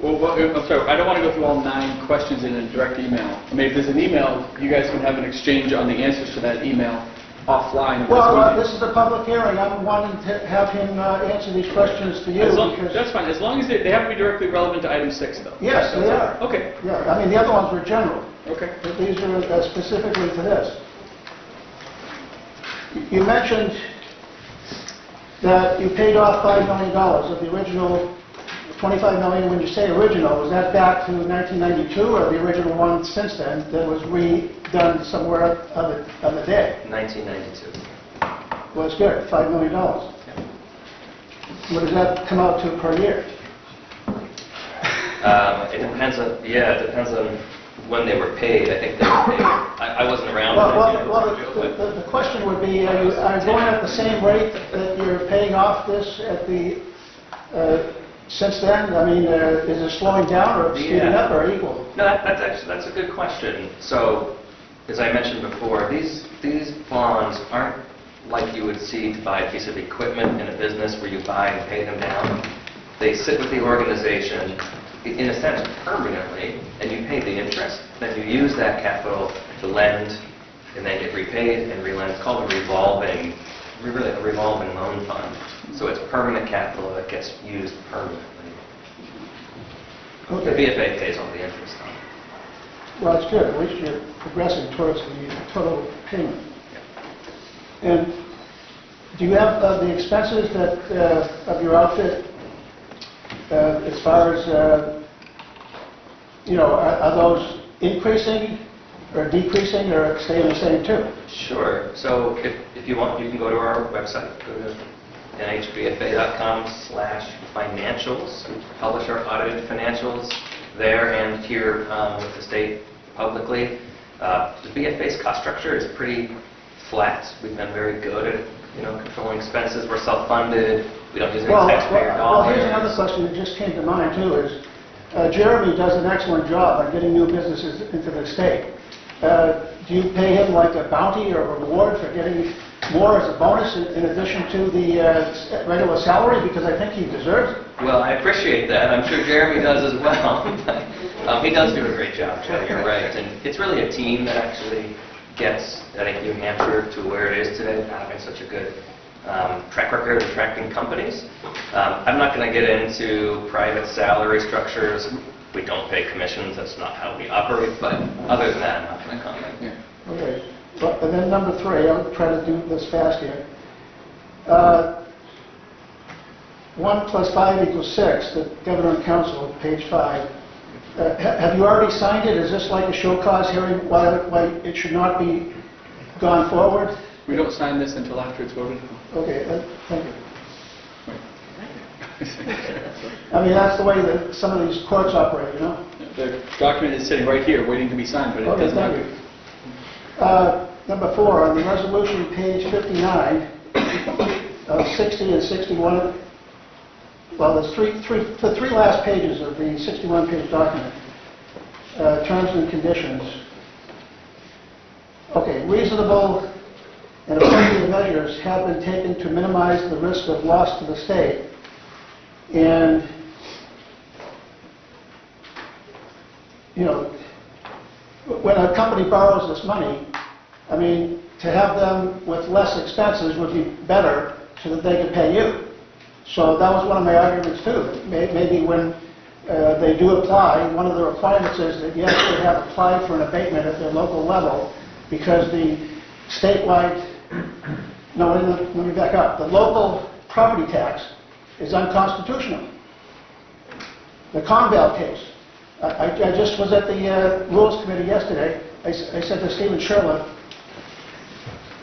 Well, I'm sorry, I don't want to go through all 9 questions in a direct email. I mean, if there's an email, you guys can have an exchange on the answers to that email offline.
well, this is a public hearing. I'm wanting to have him answer these questions to you because...
That's fine, as long as they have to be directly relevant to item 6, though.
Yes, they are.
Okay,
Yeah, I mean, the other ones were general.
okay.
But these are specifically to this. You mentioned that you paid off $5 million of the original 25 million, when you say original, was that back to 1992 or the original one since then that was redone somewhere other day?
1992.
Well, it's good, $5 million. What does that come out to per year?
It depends on when they were paid. I think they were paid. I wasn't around.
The question would be, are you going at the same rate that you're paying off this at the, since then? I mean, is it slowing down or speeding up or equal?
No, that's a good question. So, as I mentioned before, these bonds aren't like you would see to buy a piece of equipment in a business where you buy and pay them down. They sit with the organization, in a sense, permanently, and you pay the interest. Then you use that capital to lend, and then get repaid and relend. It's called a revolving loan fund. So it's permanent capital that gets used permanently.
Okay.
The BFA pays all the interest on it.
Well, it's good. At least you're progressing towards the total payment. And do you have the expenses that of your outfit as far as, are those increasing or decreasing or staying the same too?
Sure. So if you want, you can go to our website, go to nhbfa.com/financials. We publish our audited financials there and here with the state publicly. The BFA's cost structure is pretty flat. We've been very good at controlling expenses. We're self-funded. We don't use any taxpayer dollars.
Well, here's another question that just came to mind too is, Jeremy does an excellent job on getting new businesses into the state. Do you pay him like a bounty or a reward for getting more as a bonus in addition to the regular salary? Because I think he deserves it.
Well, I appreciate that. I'm sure Jeremy does as well. He does do a great job, Chad, you're right. And it's really a team that actually gets, I think, New Hampshire to where it is today, having such a good track record of attracting companies. I'm not going to get into private salary structures. We don't pay commissions. That's not how we operate. But other than that, I'm not going to comment.
Yeah. Okay. Well, and then number 3, I'll try to do this fast here. 1 + 5 = 6, the Governor and Council, page 5. Have you already signed it? Is this like a show cause hearing why it should not be gone forward?
We don't sign this until after it's voted upon.
Okay, thank you. I mean, that's the way that some of these courts operate,
The document is sitting right here, waiting to be signed, but it doesn't have to.
Number 4, on the resolution, page 59, 60 and 61, well, there's the three last pages of the 61-page document, terms and conditions. Okay, reasonable and appropriate measures have been taken to minimize the risk of loss to the state. And, when a company borrows this money, I mean, to have them with less expenses would be better so that they could pay you. So that was one of my arguments too. Maybe when they do apply, one of the requirements is that yes, they have applied for an abatement at their local level because the statewide, no, let me back up. The local property tax is unconstitutional. The Conval case. I just was at the Rules Committee yesterday. I said to Stephen Sherlock,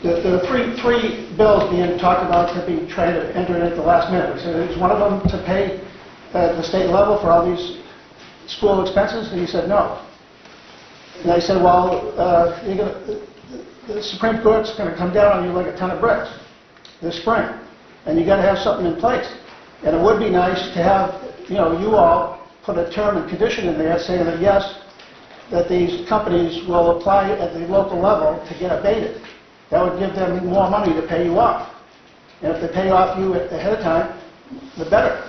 there are three bills being talked about to be trying to enter in at the last minute. We said, is one of them to pay at the state level for all these school expenses? And he said, no. And I said, well, the Supreme Court's going to come down on you like a ton of bricks this spring. And you got to have something in place. And it would be nice to have, you all put a term and condition in there saying that yes, that these companies will apply at the local level to get abated. That would give them more money to pay you off. And if they pay off you ahead of time, the better.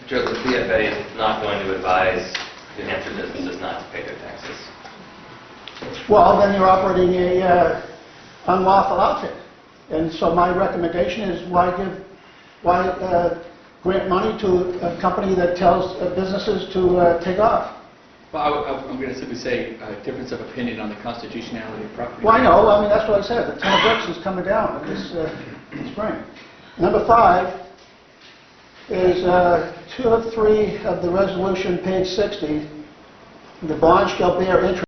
Joe, the BFA is not going to advise New Hampshire businesses not to pay their taxes.
Well, then you're operating a unlawful outfit. And so my recommendation is why grant money to a company that tells businesses to take off.
Well, I'm going to simply say difference of opinion on the constitutionality of property.
Well, I know. I mean, that's what I said. The 10 bricks is coming down this spring. Number 5, is 2 of 3 of the resolution, page 60. The bond shall bear interest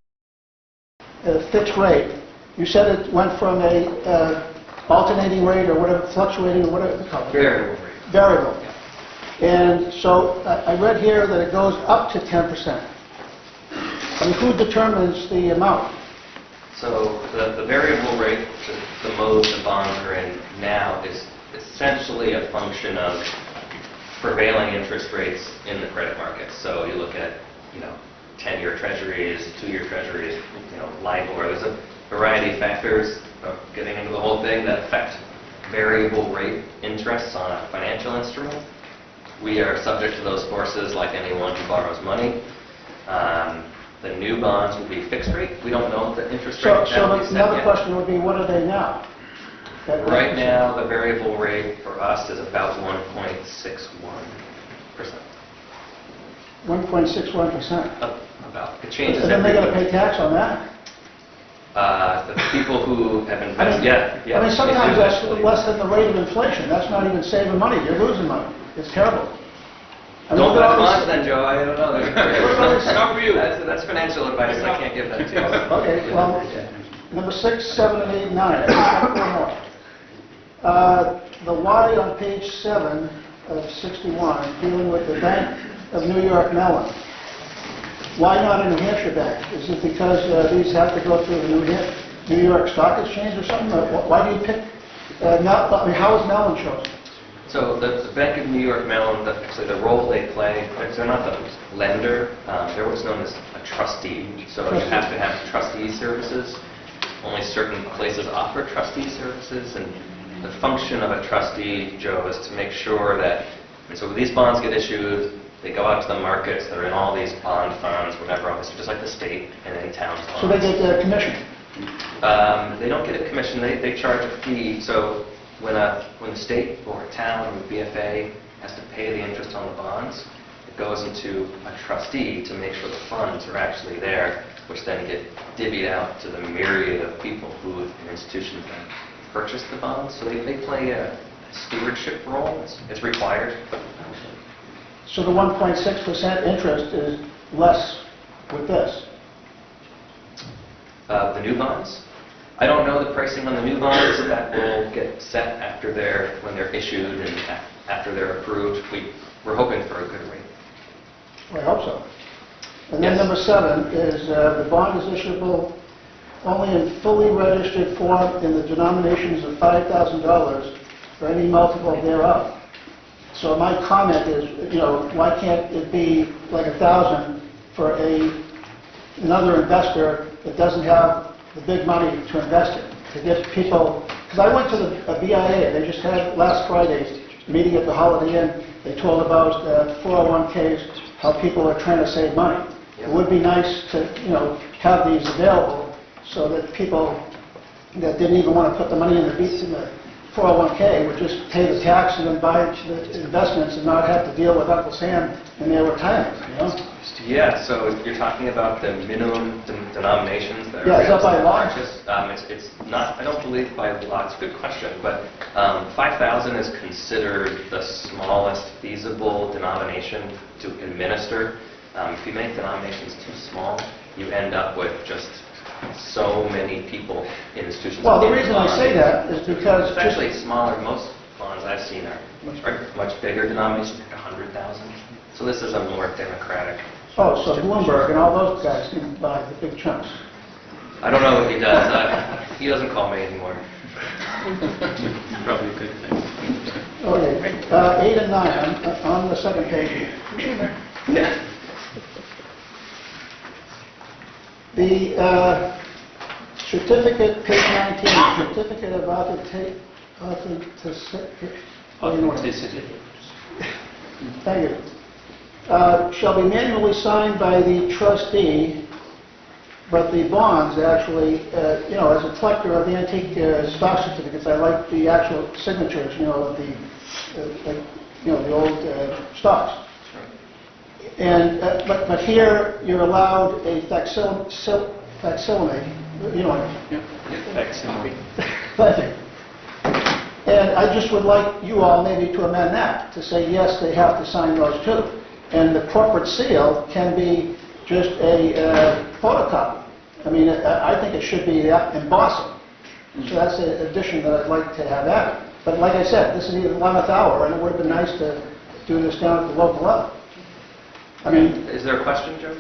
at a fixed rate. You said it went from a alternating rate or whatever, fluctuating or whatever it's called.
Variable rate.
Variable. And so I read here that it goes up to 10%. I mean, who determines the amount?
So the variable rate, the mode the bonds are in now, is essentially a function of prevailing interest rates in the credit markets. So you look at, 10-year treasuries, 2-year treasuries, LIBOR. There's a variety of factors, getting into the whole thing, that affect variable rate interests on a financial instrument. We are subject to those forces like anyone who borrows money. The new bonds will be fixed rate. We don't know the interest rate.
So another question would be, what are they now?
Right now, the variable rate for us is about 1.61%.
1.61%.
About. It changes
And then
every
they're going to pay tax on that?
The people who have invested,
I mean, sometimes
they do
that's
actually.
less than the rate of inflation. That's not even saving money. You're losing money. It's terrible. I mean,
Don't
look at
bet
all
bonds
this-
then, Joe. I don't know.
Not for you.
That's financial advice. I can't give that to you.
Okay, well, number 6, 7, and 8, 9. I just have four more. The Y on page 7 of 61, dealing with the Bank of New York Mellon. Why not a New Hampshire bank? Is it because these have to go through the New York Stock Exchange or something? Why do you pick Mellon? I mean, how is Mellon chosen?
So the Bank of New York Mellon, actually the role they play, they're not the lender. They're what's known as a trustee. So you have to have trustee services. Only certain places offer trustee services, and the function of a trustee, Joe, is to make sure that, and so when these bonds get issued, they go out to the markets, they're in all these bond funds, whatever, obviously, just like the state and any town's bonds.
So they get a commission.
They don't get a commission, they charge a fee. So when the state or a town or BFA has to pay the interest on the bonds, it goes into a trustee to make sure the funds are actually there, which then get divvied out to the myriad of people who and institutions then purchase the bonds. So they play a stewardship role. It's required.
So the 1.6% interest is less with this.
The new bonds? I don't know the pricing on the new bonds. That will get set when they're issued and after they're approved. We're hoping for a good rate.
Well, I hope so. And then
Yes.
number 7 is the bond is issuable only in fully registered form in the denominations of $5,000 or any multiple thereof. So my comment is, why can't it be like 1,000 for another investor that doesn't have the big money to invest in? To get people, because I went to the BIA, they just had last Friday's meeting at the Holiday Inn. They told about 401ks, how people are trying to save money. It would be nice to, have these available so that people that didn't even want to put the money in the 401k would just pay the tax and then buy the investments and not have to deal with Uncle Sam in their retirement,
Yeah, so you're talking about the minimum denominations that are
Yeah, is that by law?
purchased. It's not, I don't believe by law. It's a good question, but 5,000 is considered the smallest feasible denomination to administer. If you make denominations too small, you end up with just so many people in institutions.
Well, the reason I say that is because
It's actually smaller. Most bonds I've seen are much bigger denominations, like 100,000. So this is a more democratic.
Oh, so Bloomberg and all those guys can buy the big chunks.
I don't know what he does. He doesn't call me anymore.
Probably a good thing.
Okay, 8 and 9 on the second page.
Yeah.
The certificate, page 19, certificate of authenticity. Thank you. Shall be manually signed by the trustee, but the bonds actually, as a collector of antique stock certificates, I like the actual signatures, of the old stocks. And but here you're allowed a facsimile.
Facsimile.
And I just would like you all maybe to amend that, to say, yes, they have to sign those too. And the corporate seal can be just a photocopy. I mean, I think it should be embossing. So that's an addition that I'd like to have added. But like I said, this is the 11th hour, and it would have been nice to do this down at the local level. I mean,
Is there a question, Joe?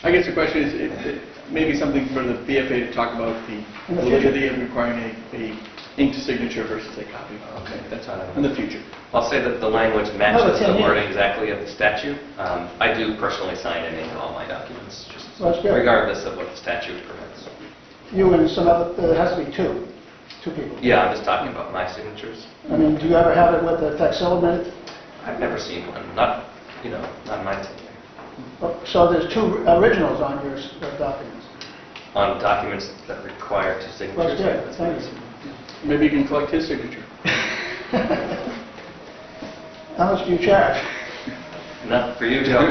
I guess the question is, maybe something for the BFA to talk about the
In the future.
validity of requiring a inked signature versus a copy.
Okay, that's fine.
In the future.
I'll say that the language
No,
matches
it's in
the
here.
wording exactly of the statute. I do personally sign and ink all my documents, just
That's good.
regardless of what the statute permits.
you and some other, it has to be two people.
Yeah, I'm just talking about my signatures.
I mean, do you ever have it with a facsimile?
I've never seen one, not my tenure.
So there's two originals on your documents.
On documents that require two signatures.
That's good, thank you.
Maybe you can collect his signature.
How much do you charge?
Not for you, Joe.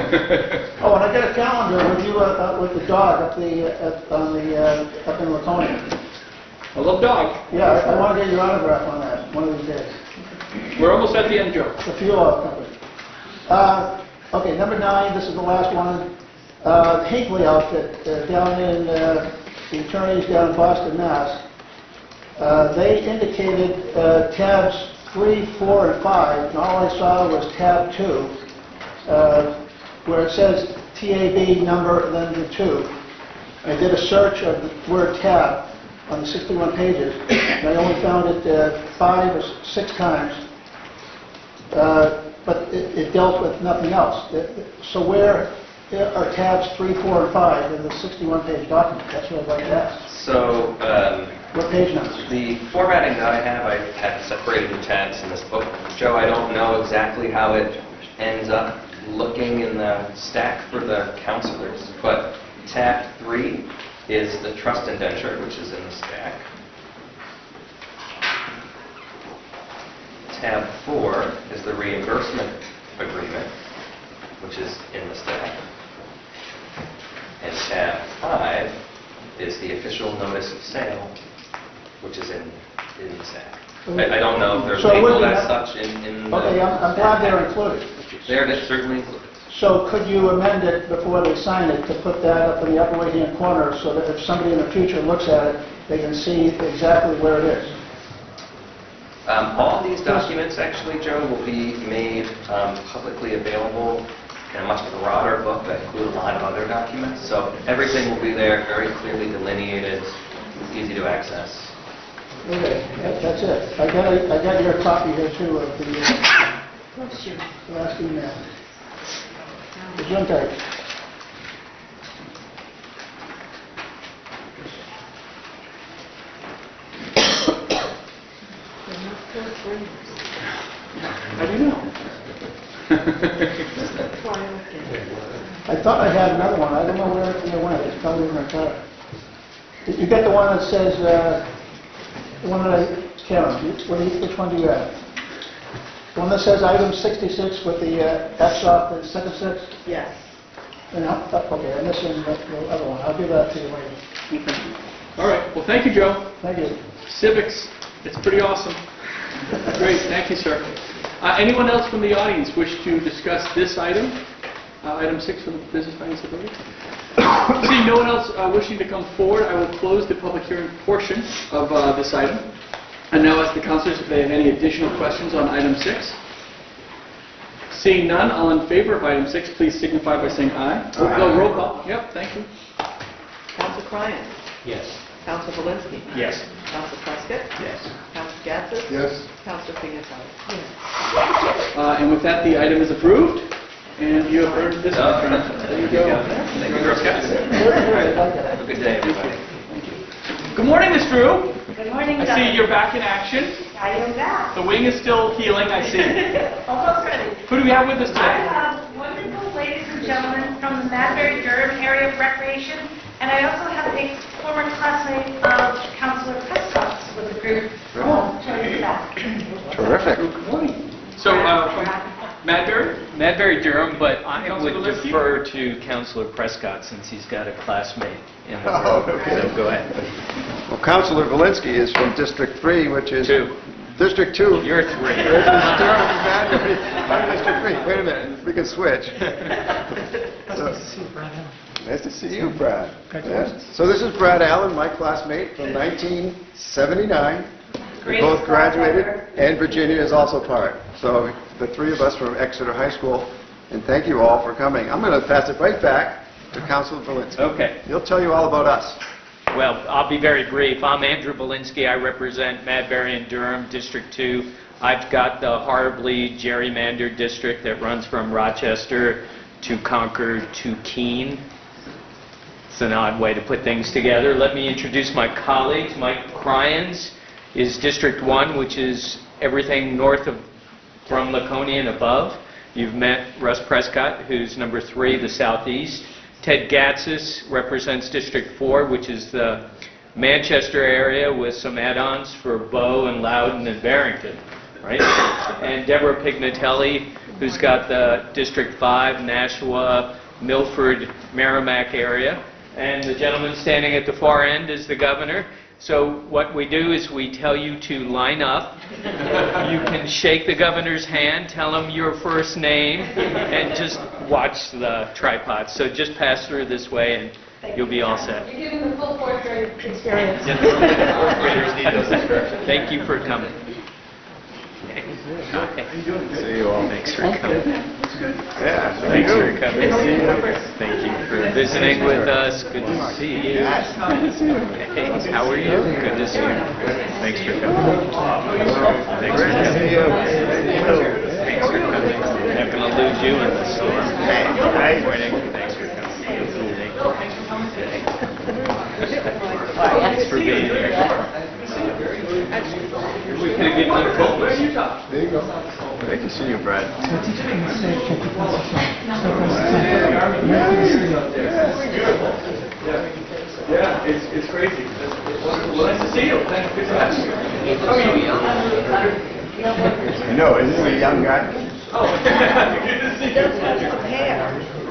Oh, and I got a calendar with you with the dog up in Laconia.
I love dog.
Yeah, I want to get your autograph on that one of these days.
We're almost at the end, Joe.
The fuel oil company. Okay, number 9, this is the last one. Hinckley outfit down in the attorneys down in Boston, Mass. They indicated tabs 3, 4, and 5, and all I saw was tab 2, where it says TAB number, then the 2. I did a search of the word tab on the 61 pages, and I only found it 5 or 6 times, but it dealt with nothing else. So where are tabs 3, 4, and 5 in the 61-page document? That's what I'd like to ask.
So,
What page numbers?
the formatting that I have separated the tabs in this book. Joe, I don't know exactly how it ends up looking in the stack for the counselors, but tab 3 is the trust indenture, which is in the stack. Tab 4 is the reimbursement agreement, which is in the stack. And tab 5 is the official notice of sale, which is in the stack. I don't know if they're
So it would
labeled
be
as
that-
such in the...
Okay, I'm glad they're included.
They're certainly included.
So could you amend it before they sign it to put that up in the upper right-hand corner so that if somebody in the future looks at it, they can see exactly where it is?
All these documents, actually, Joe, will be made publicly available in a much broader book that includes a lot of other documents. So everything will be there, very clearly delineated, easy to access.
Okay, that's it. I got your copy here too of the last email. The Jim type.
How do you know?
I thought I had another one. I don't know where it went. It's probably in my car. You got the one that says, the one that Karen, which one do you have? The one that says item 66 with the X off the second 6?
Yes.
Okay, I'm missing the other one. I'll give that to you later.
All right. Well, thank you, Joe.
Thank you.
Civics, it's pretty awesome. Great. Thank you, sir. Anyone else from the audience wish to discuss this item? Item 6 from the Business Finance Authority? Seeing no one else wishing to come forward, I will close the public hearing portion of this item. And now ask the councilors if they have any additional questions on item 6. Seeing none, all in favor of item 6, please signify by saying aye. No, roll call. Yep, thank you.
Council Cryan.
Yes.
Council Valinsky.
Yes.
Council Prescott.
Yes.
Council Gatsas.
Yes.
Council Pignatelli.
And with that, the item is approved. And you have earned this one. There you go.
Thank you, Girl Scouts. Have a good day, everybody.
Good morning, Ms. Drew.
Good morning,
I see you're back in action.
I am back.
The wing is still healing, I see.
Almost ready.
Who do we have with us
I
today?
have wonderful ladies and gentlemen from the Madbury-Durham area of recreation, and I also have a former classmate of Councilor Prescott's with the group. Join us back.
Terrific.
Good morning. So, from
Madbury Durham, but I
Councilor
would
Valinsky?
defer to Councilor Prescott since he's got a classmate in the
Oh,
room.
okay.
So go ahead.
Well, Councilor Valinsky is from District 3, which is
Two.
District 2.
You're 3.
Mr. Durham and Madbury. I'm District 3. Wait a minute, we can switch. Nice to see you, Brad. Yeah. So this is Brad Allen, my classmate from 1979. We both graduated, and Virginia is also part. So the three of us from Exeter High School, and thank you all for coming. I'm going to pass it right back to Councilor Valinsky.
Okay.
He'll tell you all about us.
Well, I'll be very brief. I'm Andrew Belinsky. I represent Madbury and Durham, District 2. I've got the horribly gerrymandered district that runs from Rochester to Concord to Keene. It's an odd way to put things together. Let me introduce my colleagues. Mike Cryans is District 1, which is everything north of from Laconia and above. You've met Russ Prescott, who's number 3, the southeast. Ted Gatsis represents District 4, which is the Manchester area with some add-ons for Bow and Loudoun and Barrington, right? And Deborah Pignatelli, who's got the District 5, Nashua, Milford, Merrimack area. And the gentleman standing at the far end is the governor. So what we do is we tell you to line up. You can shake the governor's hand, tell him your first name, and just watch the tripod. So just pass through this way and you'll be all set.
You're giving the full fourth grade experience.
Fourth graders need those instructions. Thank you for coming.
See you all.
Thanks for coming.
Yeah,
Thanks for coming. Thank you for visiting with us. Good to see you. Hey, how are you? Good to see you. Thanks for coming. Thanks for coming. Thanks for coming. I'm not going to lose you in the storm. Good morning. Thanks for coming. Thanks for being here. We could have given you a phone.
There you go. Great to see you, Brad.
Yeah, it's crazy. It's wonderful. Well, nice to see you. Thanks. Good to have you.
I know, isn't he a young guy?
Oh, good to see you.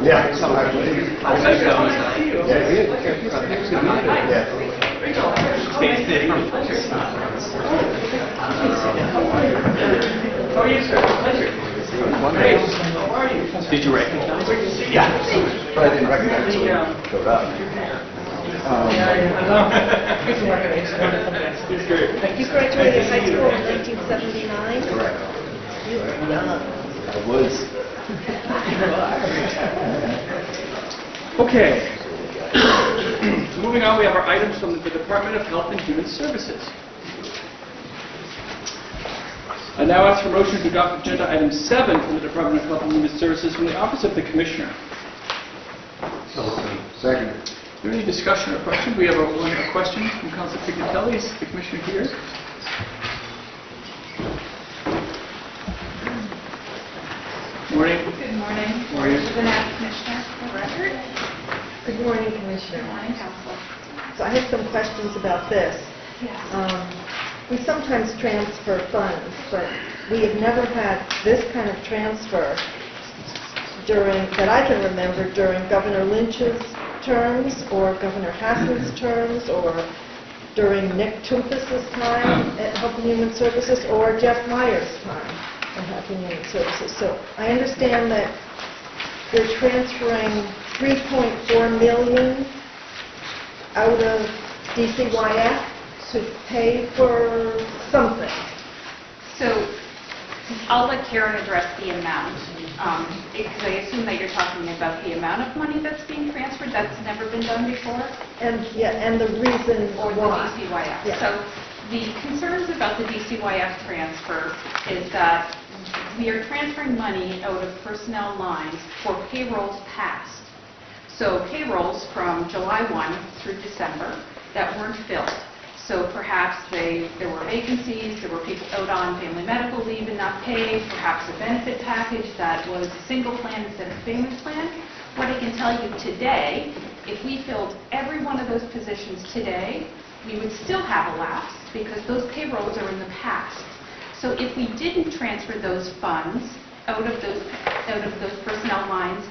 Yeah, so I believe. Yeah, he is. Yeah.
How are you, sir? Pleasure. Hey, how are you?
Did you recognize me?
Yeah. But I didn't recognize him. Showed up.
It's great.
You graduated high school in 1979?
Correct.
You were young.
I was.
Okay. So moving on, we have our items from the Department of Health and Human Services. I now ask for motion to adopt agenda item 7 from the Department of Health and Human Services from the Office of the Commissioner.
Second.
Is there any discussion or question? We have a question from Councilor Pignatelli. Is the Commissioner here? Morning.
Good morning.
Morning.
Elizabeth Commissioner for the record.
Good morning, Commissioner.
Good morning, Council.
So I have some questions about this.
Yes.
We sometimes transfer funds, but we have never had this kind of transfer that I can remember during Governor Lynch's terms, or Governor Hassan's terms, or during Nick Toufus's time at Health and Human Services, or Jeff Meyer's time at Health and Human Services. So I understand that we're transferring $3.4 million out of DCYF to pay for something.
So I'll let Karen address the amount, because I assume that you're talking about the amount of money that's being transferred. That's never been done before,
And the reason
or the
why.
DCYF.
Yeah.
So the concerns about the DCYF transfer is that we are transferring money out of personnel lines for payrolls past. So payrolls from July 1 through December that weren't filled. So perhaps there were vacancies, there were people out on family medical leave and not paid, perhaps a benefit package that was a single plan instead of family plan. What I can tell you today, if we filled every one of those positions today, we would still have a lapse because those payrolls are in the past. So if we didn't transfer those funds out of those personnel lines,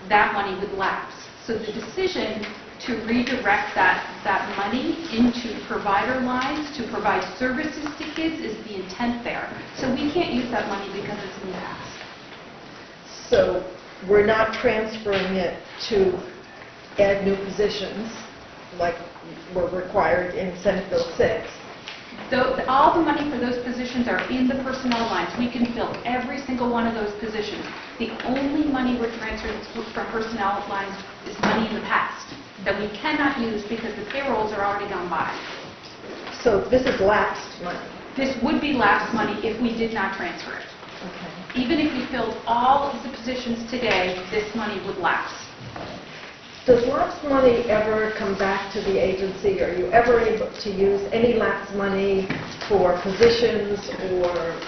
that money would lapse. So the decision
to redirect that money into provider lines to provide services to kids is the intent there. So we can't use that money because it's in the past.
So we're not transferring it to add new positions like were required in Senate Bill 6.
All the money for those positions are in the personnel lines. We can fill every single one of those positions. The only money we're transferring from personnel lines is money in the past that we cannot use because the payrolls are already gone by.
So this is lapsed money.
This would be lapsed money if we did not transfer it.
Okay.
Even if we filled all of the positions today, this money would lapse.
Does lapsed money ever come back to the agency? Are you ever able to use any lapsed money for positions or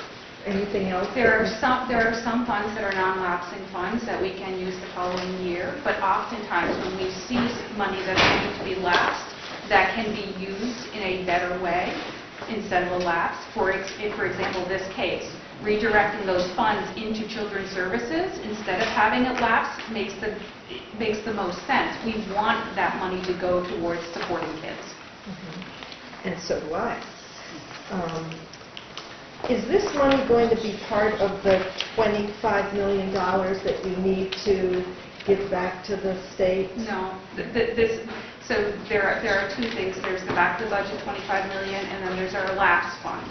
anything else?
There are some funds that are non-lapsing funds that we can use the following year, but oftentimes when we see money that's going to be lapsed, that can be used in a better way instead of a lapse. For example, this case, redirecting those funds into children's services instead of having it lapse makes the most sense. We want that money to go towards supporting kids.
Mm-hmm. And so do I. Is this money going to be part of the $25 million that you need to give back to the state?
No. So there are two things. There's the back to the budget $25 million, and then there's our lapse fund.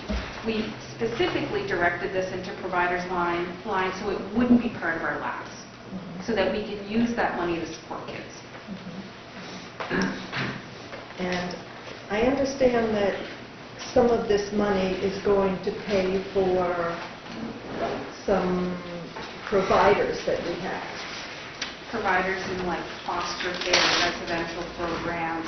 We specifically directed this into providers line so it wouldn't be part of our lapse, so that we can use that money to support kids.
And I understand that some of this money is going to pay for some providers that we have.
Providers in like foster care, residential programs.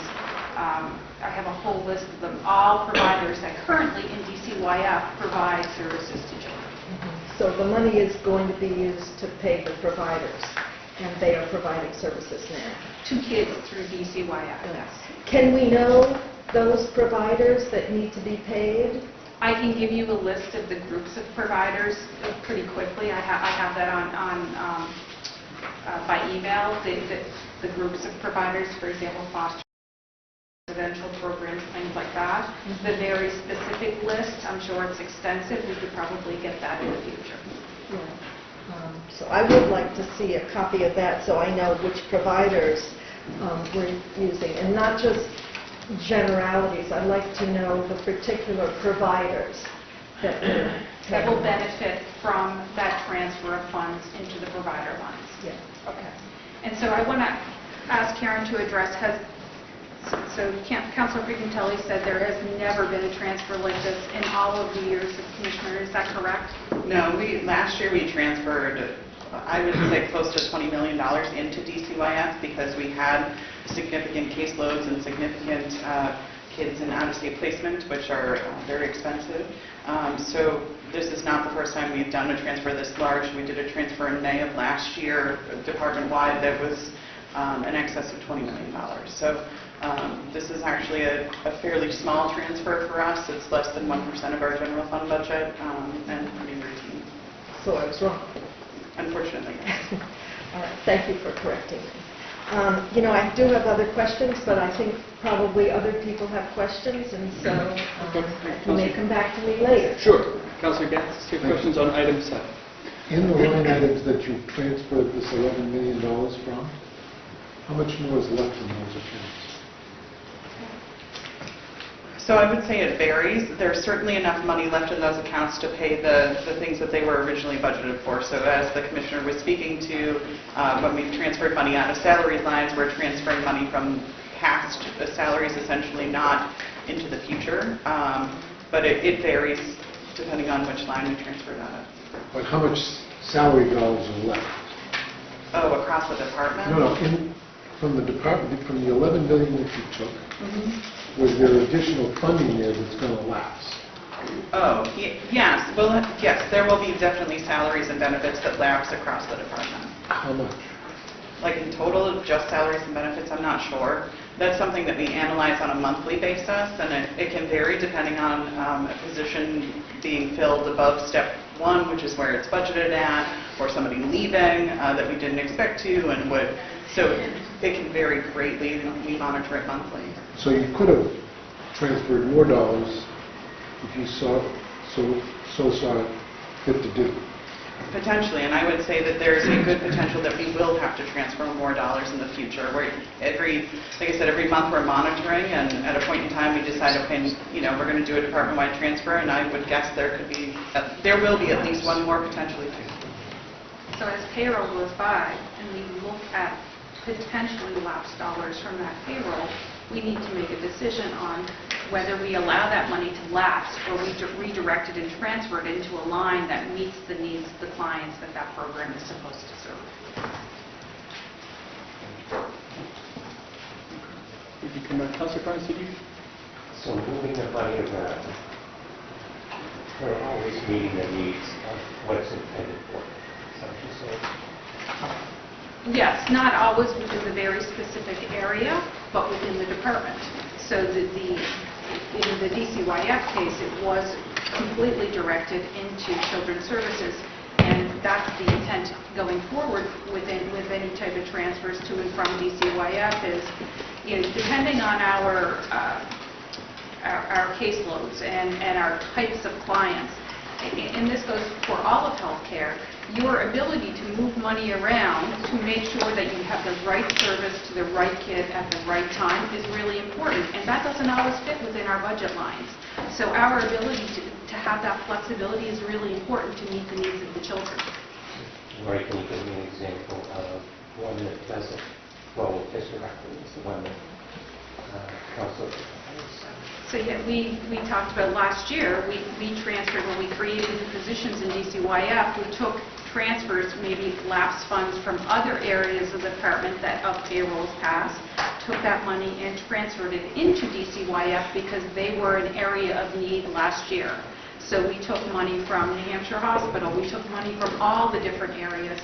I have a whole list of them. All providers that currently in DCYF provide services to children.
So the money is going to be used to pay the providers, and they are providing services now.
To kids through DCYF, yes.
Can we know those providers that need to be paid?
I can give you a list of the groups of providers pretty quickly. I have that on by email. The groups of providers, for example, foster residential programs, things like that. The very specific list, I'm sure it's extensive. We could probably get that in the future.
Yeah. So I would like to see a copy of that so I know which providers we're using, and not just generalities. I'd like to know the particular providers that
will benefit from that transfer of funds into the provider lines.
Yes.
Okay. And so I want to ask Karen to address, Councilor Pignatelli said there has never been a transfer like this in all of the years of Commissioner. Is that correct?
No, last year we transferred, I would say, close to $20 million into DCYF because we had significant caseloads and significant kids in out-of-state placement, which are very expensive. So this is not the first time we've done a transfer this large. We did a transfer in May of last year, department-wide, that was in excess of $20 million. So this is actually a fairly small transfer for us. It's less than 1% of our general fund budget and pretty routine.
So I was wrong.
Unfortunately.
All right. Thank you for correcting me. I do have other questions, but I think probably other people have questions, and so you may come back to me later.
Sure. Councilor Gatz, your questions on item 7.
In the line items that you transferred this $11 million from, how much more is left in those accounts?
So I would say it varies. There's certainly enough money left in those accounts to pay the things that they were originally budgeted for. So as the Commissioner was speaking to, when we've transferred money out of salaries lines, we're transferring money from past salaries, essentially not into the future. But it varies depending on which line we transfer it out of.
But how much salary dollars are left?
Oh, across the department?
No, from the department, from the $11 million that you took, was there additional funding there that's going to lapse?
Oh, yes. Well, yes, there will be definitely salaries and benefits that lapse across the department.
How much?
Like in total, just salaries and benefits, I'm not sure. That's something that we analyze on a monthly basis, and it can vary depending on a position being filled above step 1, which is where it's budgeted at, or somebody leaving that we didn't expect to and would So it can vary greatly, and we monitor it monthly.
So you could have transferred more dollars if you saw it fit to do.
Potentially, and I would say that there's a good potential that we will have to transfer more dollars in the future. Like I said, every month we're monitoring, and at a point in time we decide, okay, we're going to do a department-wide transfer, and I would guess there will be at least one more, potentially two.
So as payroll goes by and we look at potentially lapsed dollars from that payroll, we need to make a decision on whether we allow that money to lapse or we redirect it and transfer it into a line that meets the needs of the clients that that program is supposed to serve.
Did you come back, Councilor Carnes, did you?
So moving the money around, we're always meeting the needs of what it's intended for. Is that what you're saying?
Yes, not always within the very specific area, but within the department. So in the DCYF case, it was completely directed into children's services, and that's the intent going forward with any type of transfers to and from DCYF is, depending on our caseloads and our types of clients, and this goes for all of healthcare, your ability to move money around to make sure that you have the right service to the right kid at the right time is really important, and that doesn't always fit within our budget lines. So our ability to have that flexibility is really important to meet the needs of the children.
Right, can you give me an example of one that doesn't, well, this directly is the one that Council.
So yeah, we talked about last year, we transferred, when we created new positions in DCYF, we took transfers, maybe lapsed funds from other areas of the department that of payrolls passed, took that money and transferred it into DCYF because they were an area of need last year. So we took money from New Hampshire Hospital, we took money from all the different areas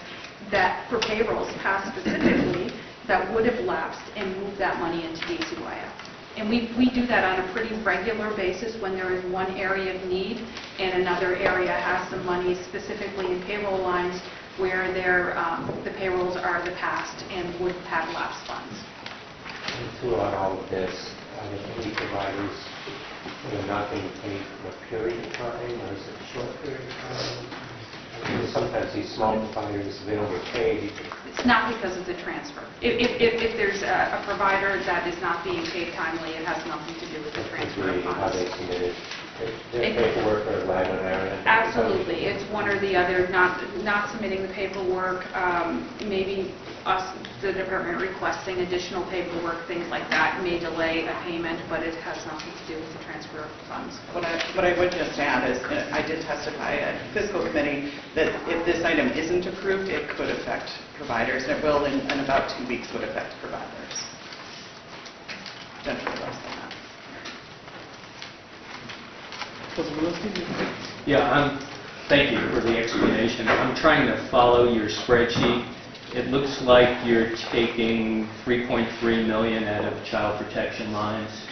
that for payrolls passed specifically that would have lapsed and moved that money into DCYF. And we do that on a pretty regular basis when there is one area of need and another area has some money specifically in payroll lines where the payrolls are the past and would have lapsed funds.
And throughout all of this, are there any providers that are not being paid for a period of time, or is it a short period of time? Sometimes these small providers, they don't get paid.
It's not because of the transfer. If there's a provider that is not being paid timely, it has nothing to do with the transfer of
How
funds.
they submitted their paperwork or lag on error.
Absolutely. It's one or the other, not submitting the paperwork, maybe us, the department requesting additional paperwork, things like that may delay a payment, but it has nothing to do with the transfer of funds.
What I would just add is, I did testify at fiscal committee that if this item isn't approved, it could affect providers, and it will in about 2 weeks would affect providers. Potentially less than that.
Yeah, thank you for the explanation. I'm trying to follow your spreadsheet. It looks like you're taking $3.3 million out of child protection lines.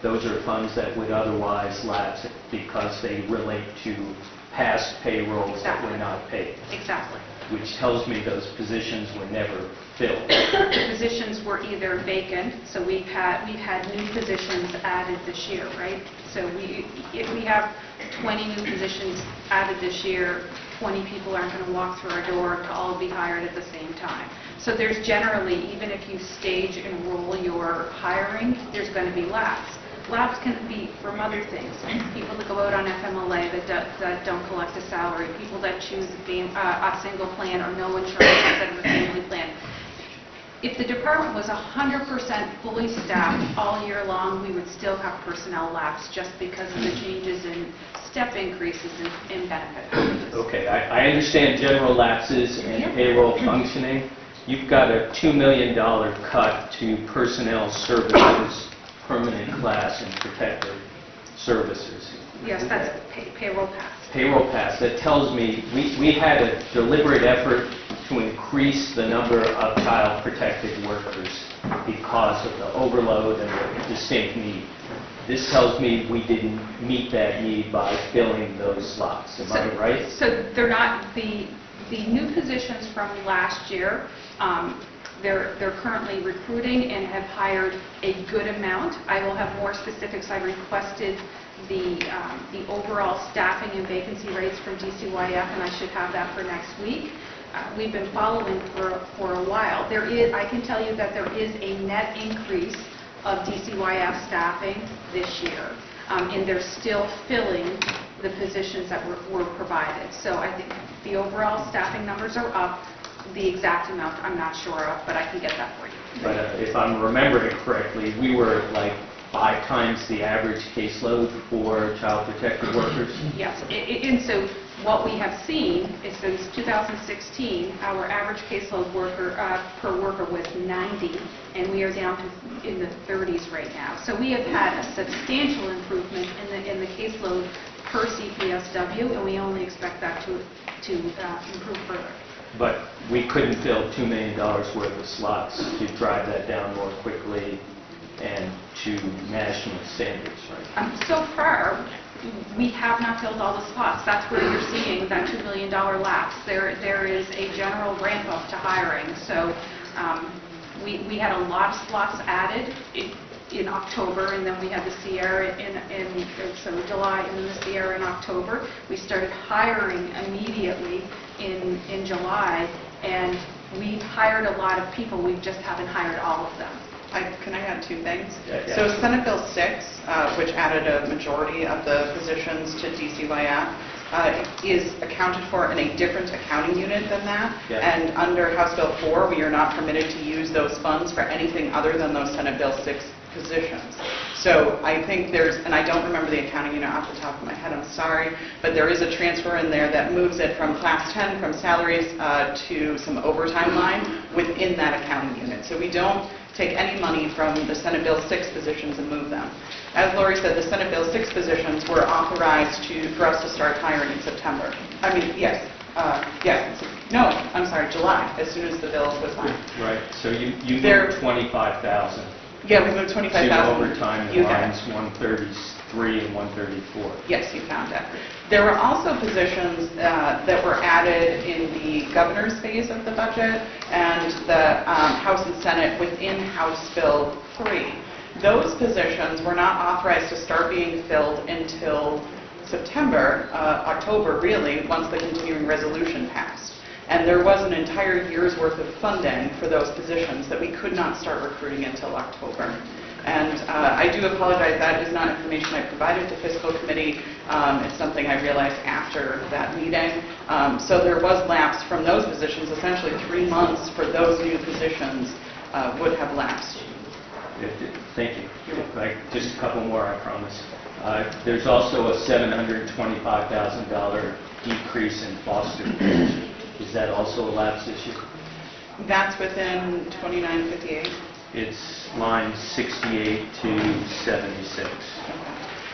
Those are funds that would otherwise lapse because they relate to past payrolls that were not paid.
Exactly.
Which tells me those positions were never filled.
The positions were either vacant, so we've had new positions added this year, right? So if we have 20 new positions added this year, 20 people aren't going to walk through our door to all be hired at the same time. So there's generally, even if you stage and roll your hiring, there's going to be lapse. Lapse can be from other things. People that go out on FMLA that don't collect a salary, people that choose a single plan or no insurance instead of a family plan. If the department was 100% fully staffed all year long, we would still have personnel lapse just because of the changes in step increases in benefit packages.
Okay, I understand general lapses and payroll functioning. You've got a $2 million cut to personnel services, permanent class and protected services.
Yes, that's payroll pass.
Payroll pass. That tells me we had a deliberate effort to increase the number of child protected workers because of the overload and the distinct need. This tells me we didn't meet that need by filling those slots. Am I right?
So they're not the new positions from last year. They're currently recruiting and have hired a good amount. I will have more specifics. I requested the overall staffing and vacancy rates from DCYF, and I should have that for next week. We've been following for a while. I can tell you that there is a net increase of DCYF staffing this year, and they're still filling the positions that were provided. So I think the overall staffing numbers are up. The exact amount I'm not sure of, but I can get that for you.
But if I'm remembering correctly, we were like 5 times the average caseload for child protective workers?
Yes, and so what we have seen is since 2016, our average caseload per worker was 90, and we are down to in the 30s right now. So we have had a substantial improvement in the caseload per CPSW, and we only expect that to improve further.
But we couldn't fill $2 million worth of slots to drive that down more quickly and to national standards, right?
So far, we have not filled all the slots. That's where you're seeing that $2 million lapse. There is a general ramp up to hiring. So we had a lot of slots added in October, and then we had the Sierra in July, and then the Sierra in October. We started hiring immediately in July, and we've hired a lot of people. We just haven't hired all of them.
Can I add 2 things?
Yeah.
So Senate Bill 6, which added a majority of the positions to DCYF, is accounted for in a different accounting unit than that.
Yeah.
And under House Bill 4, we are not permitted to use those funds for anything other than those Senate Bill 6 positions. So I think and I don't remember the accounting unit off the top of my head, I'm sorry, but there is a transfer in there that moves it from class 10, from salaries, to some overtime line within that accounting unit. So we don't take any money from the Senate Bill 6 positions and move them. As Lori said, the Senate Bill 6 positions were authorized for us to start hiring in September. July, as soon as the bill was signed.
Right, so you moved 25,000.
Yeah, we moved 25,000.
To overtime in lines 133 and 134.
Yes, you found it. There were also positions that were added in the governor's phase of the budget and the House and Senate within House Bill 3. Those positions were not authorized to start being filled until September, October really, once the continuing resolution passed. And there was an entire year's worth of funding for those positions that we could not start recruiting until October. And I do apologize, that is not information I provided to Fiscal Committee. It's something I realized after that meeting. So there was lapse from those positions. Essentially 3 months for those new positions would have lapsed.
Thank you. Just a couple more, I promise. There's also a $725,000 decrease in foster care. Is that also a lapse issue?
That's within 2958.
It's lines 68 to 76.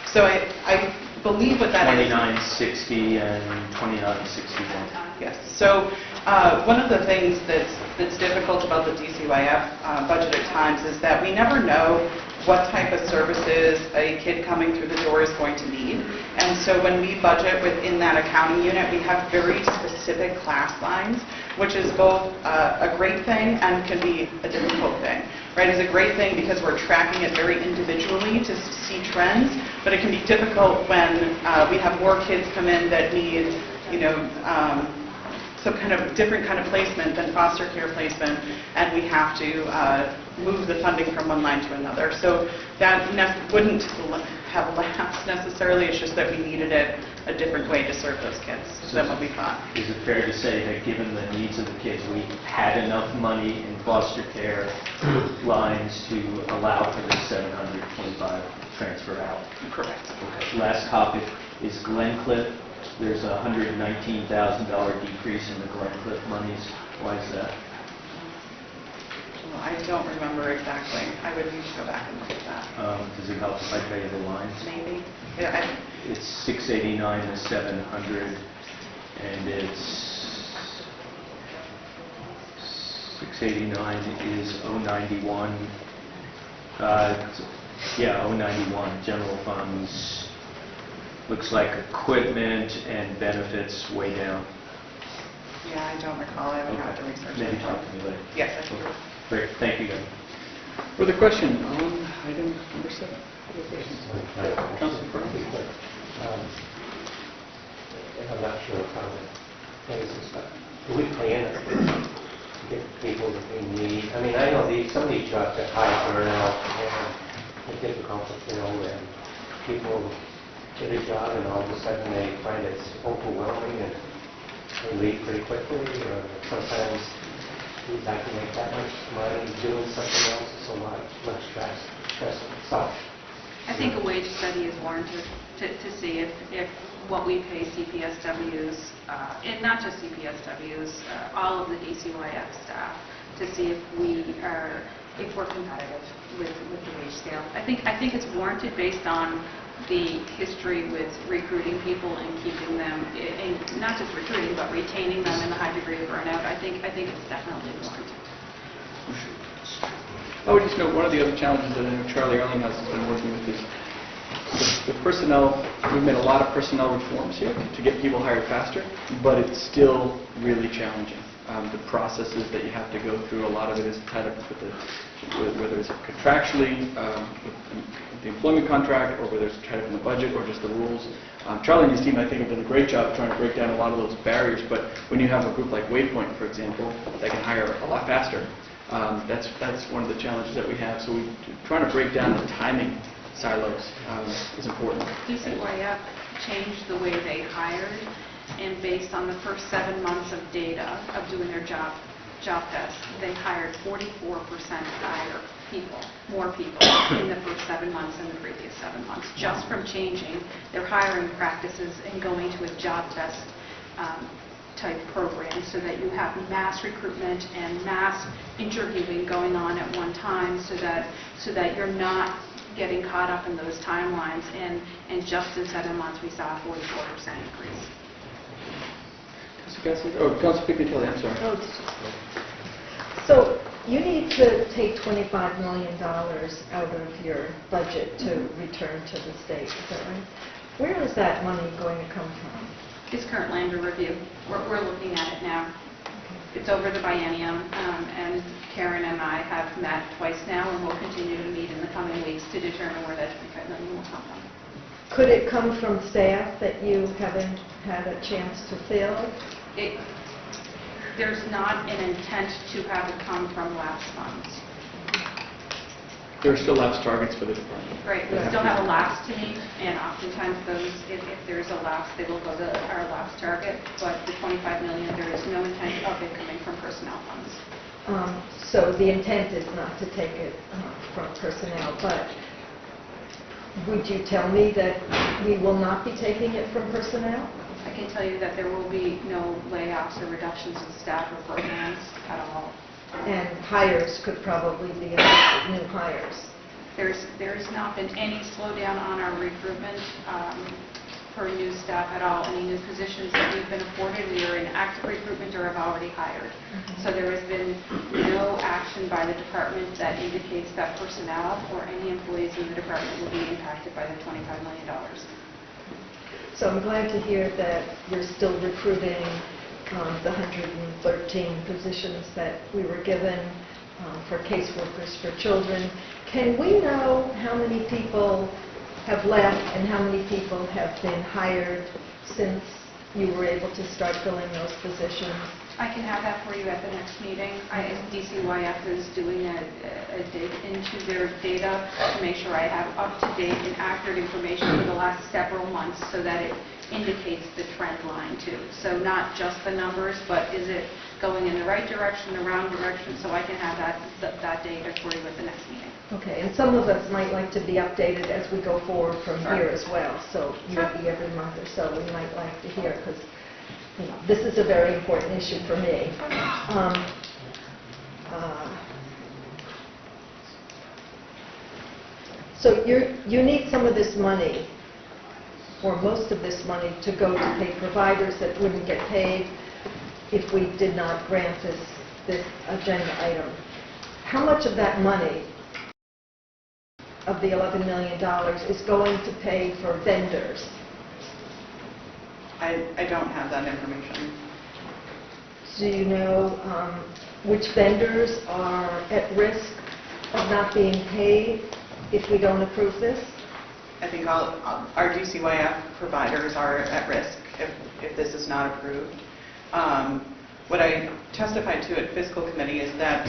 So I believe what that is.
2960 and 2961.
Yes. So one of the things that's difficult about the DCYF budget at times is that we never know what type of services a kid coming through the door is going to need. And so when we budget within that accounting unit, we have very specific class lines, which is both a great thing and can be a difficult thing. Right? It's a great thing because we're tracking it very individually to see trends, but it can be difficult when we have more kids come in that need, some kind of different kind of placement than foster care placement, and we have to move the funding from one line to another. So that wouldn't have lapsed necessarily, it's just that we needed it a different way to serve those kids than what we thought.
Is it fair to say that given the needs of the kids, we had enough money in foster care lines to allow for the 725 transfer out?
Correct.
Okay. Last topic is Glencliff. There's a $119,000 decrease in the Glencliff monies. Why is that?
Well, I don't remember exactly. I would need to go back and look at that.
Does it help if I tell you the lines?
Maybe. Yeah,
It's 689 to 700, and it's 689 is 091. 091 general funds. Looks like equipment and benefits way down.
Yeah, I don't recall. I would have to research it.
Maybe talk to me later.
Yes, I can.
Great, thank you, guys.
Further question on item number 7? Further questions? Councilor Fernandez?
I'm not sure how to phrase this, but do we plan to get people that we need? I mean, I know some of these jobs are high burnout and they're difficult to fill, and people get a job and all of a sudden they find it's overwhelming and they leave pretty quickly, or sometimes you'd like to make that much money doing something else, it's a lot less stress and such.
I think a wage study is warranted to see if what we pay CPSWs, and not just CPSWs, all of the DCYF staff, to see if we're competitive with the wage scale. I think it's warranted based on the history with recruiting people and keeping them, and not just recruiting, but retaining them in the high degree of burnout. I think it's definitely warranted.
I would just note one of the other challenges that I know Charlie Erlinghausen has been working with is the personnel. We've made a lot of personnel reforms here to get people hired faster, but it's still really challenging. The processes that you have to go through, a lot of it is tied up with whether it's contractually with the employment contract, or whether it's tied up in the budget, or just the rules. Charlie and his team, I think, have done a great job trying to break down a lot of those barriers. But when you have a group like Waypoint, for example, that can hire a lot faster, that's one of the challenges that we have. So we're trying to break down the timing silos is important.
DCYF changed the way they hired, and based on the first 7 months of data of doing their job test, they hired 44% higher people, more people in the first 7 months than the previous 7 months, just from changing their hiring practices and going to a job test type program, so that you have mass recruitment and mass interviewing going on at one time, so that you're not getting caught up in those timelines. And just in 7 months, we saw a 44% increase.
Councilor Picatelli, I'm sorry.
So you need to take $25 million out of your budget to return to the state, is that right? Where is that money going to come from?
It's currently under review. We're looking at it now. It's over the biennium, and Karen and I have met twice now, and we'll continue to meet in the coming weeks to determine where that $25 million will come from.
Could it come from staff that you haven't had a chance to fill?
There's not an intent to have it come from lapse funds.
There are still lapse targets for the department.
Right, we still have a lapse to meet, and oftentimes those, if there's a lapse, they will go to our lapse target. But the $25 million, there is no intent of it coming from personnel funds.
So the intent is not to take it from personnel, but would you tell me that we will not be taking it from personnel?
I can tell you that there will be no layoffs or reductions in staff or programs at all.
And hires could probably be new hires.
There's not been any slowdown on our recruitment for new staff at all. Any new positions that we've been afforded, we are in active recruitment or have already hired. So there has been no action by the department that indicates that personnel or any employees in the department will be impacted by the $25 million.
So I'm glad to hear that you're still recruiting the 113 positions that we were given for caseworkers for children. Can we know how many people have left and how many people have been hired since you were able to start filling those positions?
I can have that for you at the next meeting. DCYF is doing a dig into their data to make sure I have up-to-date and accurate information for the last several months, so that it indicates the trend line too. So not just the numbers, but is it going in the right direction, the wrong direction, so I can have that data for you at the next meeting.
Okay, and some of us might like to be updated as we go forward from here as well. So maybe every month or so we might like to hear, because this is a very important issue for me. So you need some of this money, or most of this money, to go to pay providers that wouldn't get paid if we did not grant this agenda item. How much of that money, of the $11 million, is going to pay for vendors?
I don't have that information.
Do you know which vendors are at risk of not being paid if we don't approve this?
I think all our DCYF providers are at risk if this is not approved. What I testified to at fiscal committee is that,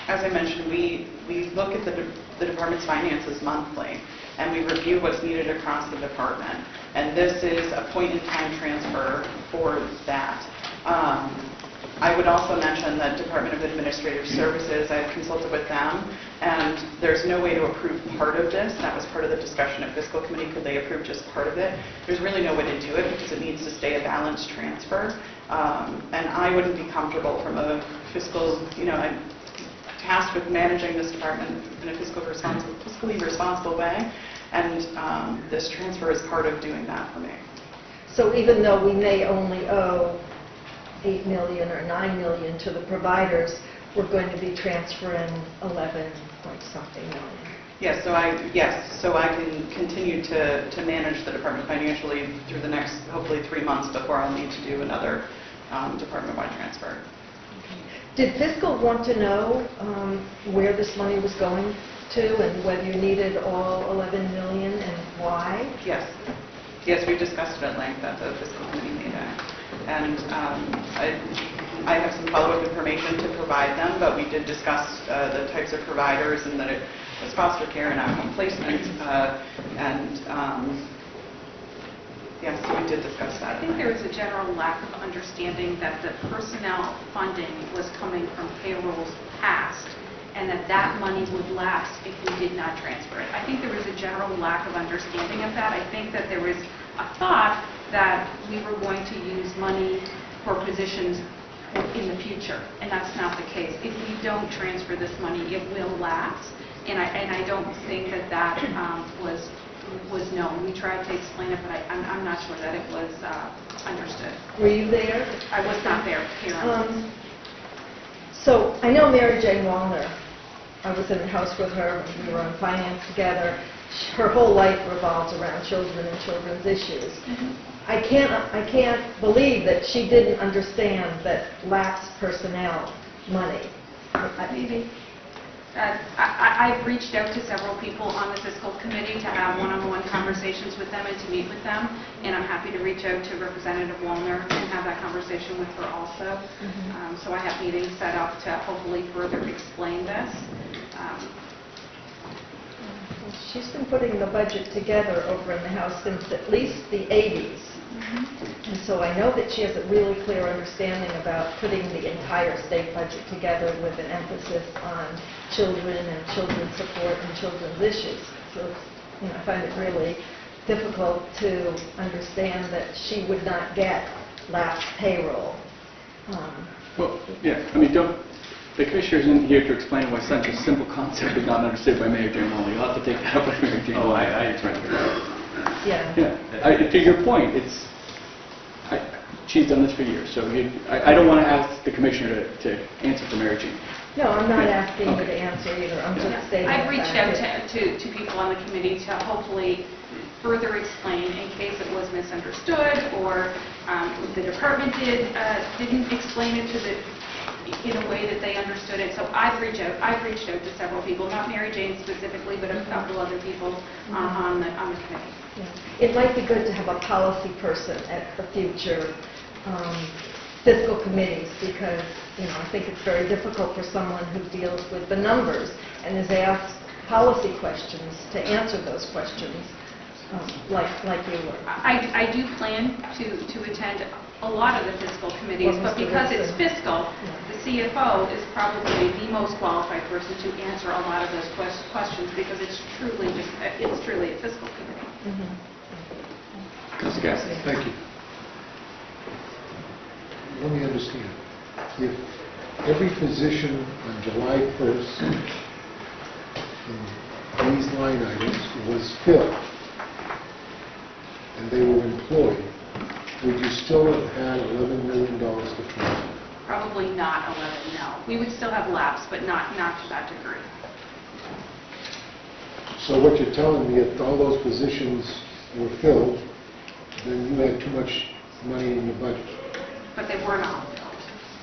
as I mentioned, we look at the department's finances monthly, and we review what's needed across the department. And this is a point-in-time transfer for that. I would also mention that Department of Administrative Services, I've consulted with them, and there's no way to approve part of this. That was part of the discussion at fiscal committee. Could they approve just part of it? There's really no way to do it because it needs to stay a balanced transfer. And I wouldn't be comfortable from a fiscal, I'm tasked with managing this department in a fiscally responsible way, and this transfer is part of doing that for me.
So even though we may only owe 8 million or 9 million to the providers, we're going to be transferring 11 point something million.
Yes, so I can continue to manage the department financially through the next, hopefully, 3 months before I'll need to do another department-wide transfer.
Did fiscal want to know where this money was going to and whether you needed all 11 million and why?
Yes. Yes, we discussed it at length at the fiscal committee meeting. And I have some follow-up information to provide them, but we did discuss the types of providers and that it was foster care and at-home placement. Yes, we did discuss that.
I think there was a general lack of understanding that the personnel funding was coming from payrolls past, and that money would lapse if we did not transfer it. I think there was a general lack of understanding of that. I think that there was a thought that we were going to use money for positions in the future, and that's not the case. If we don't transfer this money, it will lapse, and I don't think that was known. We tried to explain it, but I'm not sure that it was understood.
Were you there?
I was not there, Karen.
So I know Mary Jane Wallner. I was in the house with her when we were on finance together. Her whole life revolves around children and children's issues. I can't believe that she didn't understand that lapsed personnel money. Maybe.
I've reached out to several people on the fiscal committee to have one-on-one conversations with them and to meet with them, and I'm happy to reach out to Representative Wallner and have that conversation with her also. So I have meetings set up to hopefully further explain this.
She's been putting the budget together over in the House since at least the 80s. And so I know that she has a really clear understanding about putting the entire state budget together with an emphasis on children and children's support and children's issues. So I find it really difficult to understand that she would not get lapsed payroll.
Well, yeah, the commissioner isn't here to explain why such a simple concept is not understood by Mayor Jane Wallner. You'll have to take that up with Mayor Jane Wallner.
I explained it.
Yeah.
To your point, she's done this for years, so I don't want to ask the commissioner to answer for Mary Jane.
No, I'm not asking you to answer either. I'm just stating
I've reached out
that.
to people on the committee to hopefully further explain in case it was misunderstood or the department didn't explain it in a way that they understood it. So I've reached out to several people, not Mary Jane specifically, but a couple other people on the committee.
Yeah. It might be good to have a policy person at the future fiscal committees because, I think it's very difficult for someone who deals with the numbers and is asked policy questions to answer those questions like you were.
I do plan to attend a lot of the fiscal committees, but because it's fiscal, the CFO is probably the most qualified person to answer a lot of those questions because it's truly a fiscal committee.
Councilor Gaston.
Thank you. Let me understand. If every position on July 1st in these line items was filled and they were employed, would you still have had $11 million to transfer?
Probably not 11, no. We would still have lapse, but not to that degree.
So what you're telling me, if all those positions were filled, then you had too much money in your budget.
But they were not filled.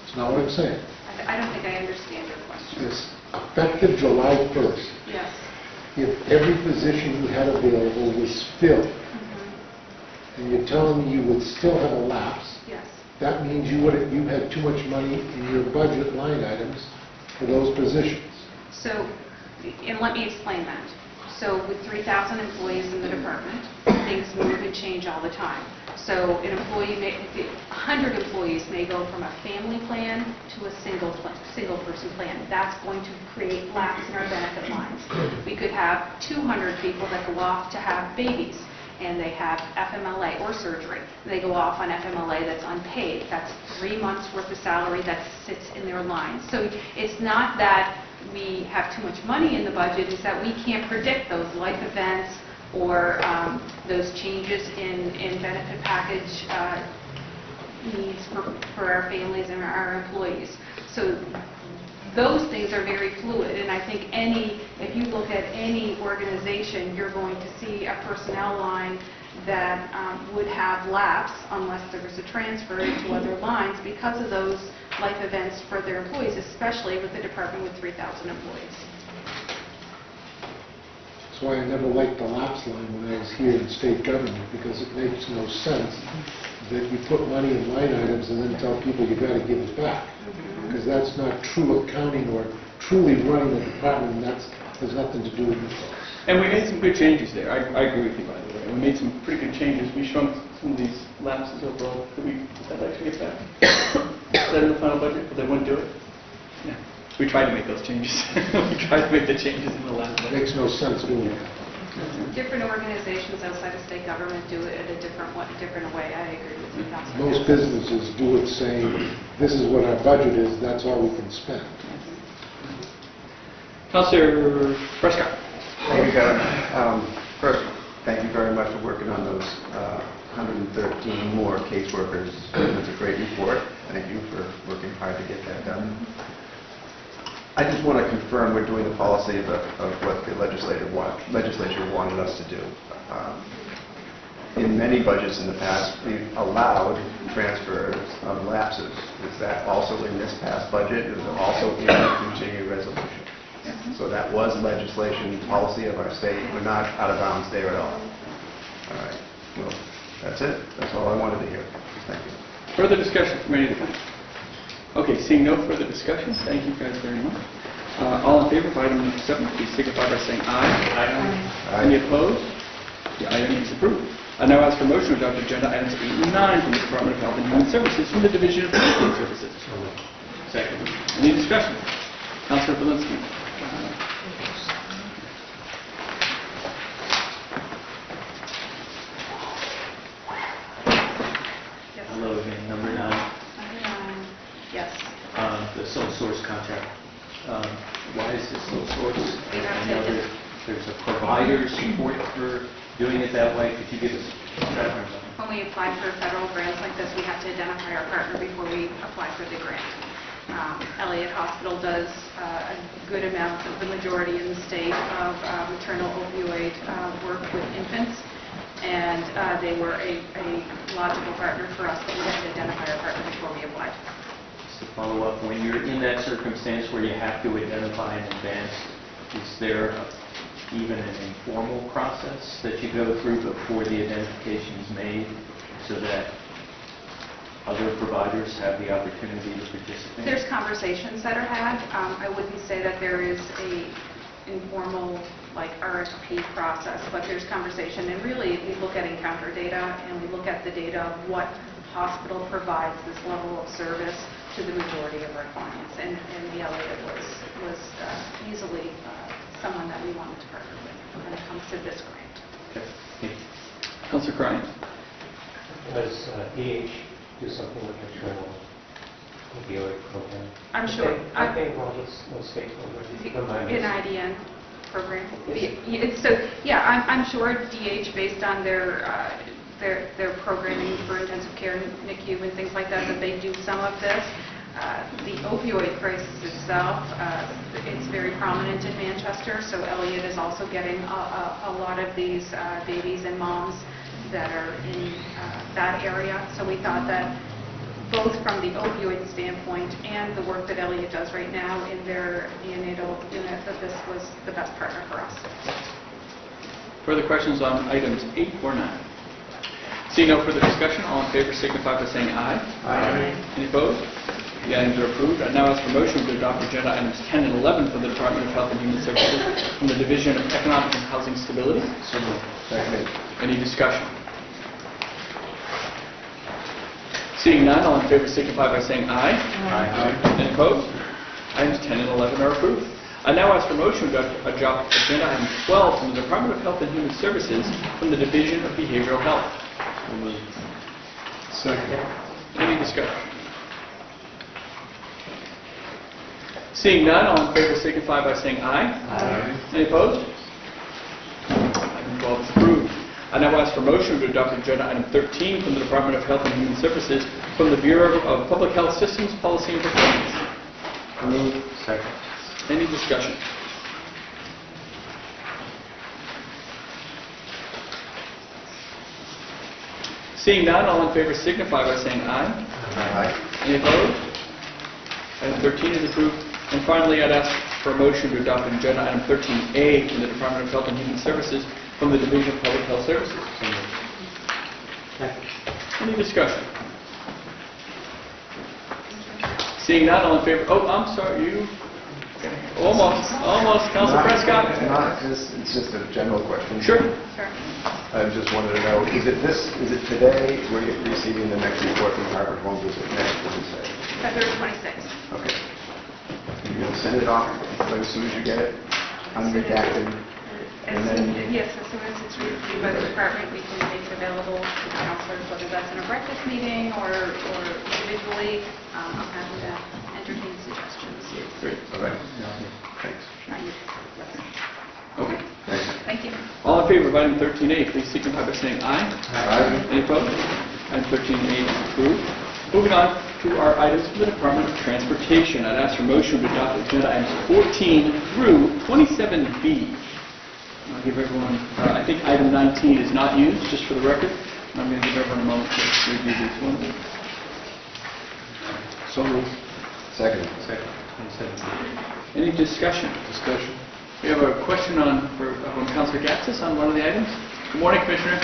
That's not what I'm saying.
I don't think I understand your question.
This effective July 1st,
Yes.
if every position you had available was filled, and you're telling me you would still have a lapse,
Yes.
that means you had too much money in your budget line items for those positions.
So, and let me explain that. So with 3,000 employees in the department, things move and change all the time. So an employee may, 100 employees may go from a family plan to a single person plan. That's going to create lapse in our benefit lines. We could have 200 people that go off to have babies, and they have FMLA or surgery. They go off on FMLA that's unpaid. That's 3 months worth of salary that sits in their lines. So it's not that we have too much money in the budget, it's that we can't predict those life events or those changes in benefit package needs for our families and our employees. So those things are very fluid, and I think if you look at any organization, you're going to see a personnel line that would have lapse unless there was a transfer to other lines because of those life events for their employees, especially with the department with 3,000 employees.
That's why I never liked the lapse line when I was here in state government, because it makes no sense that you put money in line items and then tell people you got to give it back. Because that's not true accounting or truly running the department, and that has nothing to do with the folks.
And we made some good changes there. I agree with you, by the way. We made some pretty good changes. We shrunk some of these lapses overall. Did that actually get back? Is that in the final budget? But they wouldn't do it? Yeah. We tried to make those changes. We tried to make the changes in the last budget.
It makes no sense doing that.
Different organizations outside of state government do it in a different way. I agree with you, Councilor.
Most businesses do it saying, this is what our budget is, that's all we can spend.
Councilor Prescott.
Thank you, Governor. First, thank you very much for working on those 113 more caseworkers. It's a great report. Thank you for working hard to get that done. I just want to confirm we're doing the policy of what the legislature wanted us to do. In many budgets in the past, we've allowed transfers of lapses. Is that also in this past budget? Is it also in the continuing resolution? So that was legislation, policy of our state. We're not out of bounds there at all. All right. Well, that's it. That's all I wanted to hear. Thank you.
Further discussion from any of the council? Okay, seeing no further discussion, thank you guys very much. All in favor of item number 7, please signify by saying aye. Aye. Any opposed? The item is approved. I now ask for motion to adopt agenda items 8 and 9 from the Department of Health and Human Services from the Division of Medicaid Services. Second. Any discussion? Councilor Belinsky.
Hello again, number 9.
Yes.
The sole source contract. Why is this sole source? I know that there's a provider support for doing it that way. Could you give us background on it?
When we apply for federal grants like this, we have to identify our partner before we apply for the grant. Elliott Hospital does a good amount of the majority in the state of maternal opioid work with infants, and they were a logical partner for us, but we had to identify our partner before we applied.
To follow up, when you're in that circumstance where you have to identify in advance, is there even an informal process that you go through before the identification is made so that other providers have the opportunity to participate?
There's conversations that are had. I wouldn't say that there is a informal like RFP process, but there's conversation. And really, we look at encounter data and we look at the data of what hospital provides this level of service to the majority of our clients. And the Elliott was easily someone that we wanted to partner with when it comes to this grant.
Okay.
Councilor Cryan.
Does DH do something with maternal opioid program?
I'm sure.
I think all those state programs.
An IDN program. Yeah, I'm sure DH, based on their programming for intensive care, NICU, and things like that they do some of this. The opioid crisis itself, it's very prominent in Manchester, so Elliott is also getting a lot of these babies and moms that are in that area. So we thought that both from the opioid standpoint and the work that Elliott does right now in their neonatal unit, that this was the best partner for us.
Further questions on items 8 or 9? Seeing no further discussion, all in favor signify by saying aye.
Aye.
Any opposed? The items are approved. I now ask for motion to adopt agenda items 10 and 11 for the Department of Health and Human Services from the Division of Economic and Housing Stability.
So moved. Second.
Any discussion? Seeing none, all in favor signify by saying aye.
Aye.
Any opposed? Items 10 and 11 are approved. I now ask for motion to adopt agenda item 12 from the Department of Health and Human Services from the Division of Behavioral Health.
So moved. Second.
Any discussion? Seeing none, all in favor signify by saying aye.
Aye.
Any opposed? Item 12 is approved. I now ask for motion to adopt agenda item 13 from the Department of Health and Human Services from the Bureau of Public Health Systems, Policy and Performance.
Moved. Second.
Any discussion? Seeing none, all in favor signify by saying aye.
Aye.
Any opposed? Item 13 is approved. And finally, I'd ask for a motion to adopt agenda item 13A from the Department of Health and Human Services from the Division of Public Health Services. Any discussion? Seeing none, all in favor? Oh, I'm sorry, you. Okay. Almost, Council Prescott.
It's just a general question.
Sure.
Sure.
I just wanted to know, is it today we're receiving the next report from Harvard Home Visit next Wednesday?
February 26th.
Okay. You're going to send it off as soon as you get it, unredacted, and then...
Yes, as soon as it's reviewed by the department, we can make it available to the counselors, whether that's in a breakfast meeting or individually, and entertain suggestions.
Great.
All right. Thanks.
Okay.
Thanks.
Thank you.
All in favor of item 13A, please signify by saying aye.
Aye.
Any opposed? Item 13A is approved. Moving on to our items for the Department of Transportation. I'd ask for motion to adopt agenda items 14 through 27B. I'll give everyone, I think item 19 is not used, just for the record. I'm going to give everyone a moment to review these ones.
So moved. Second.
Any discussion? We have a question from Councilor Gatsis on one of the items. Good morning, Commissioner.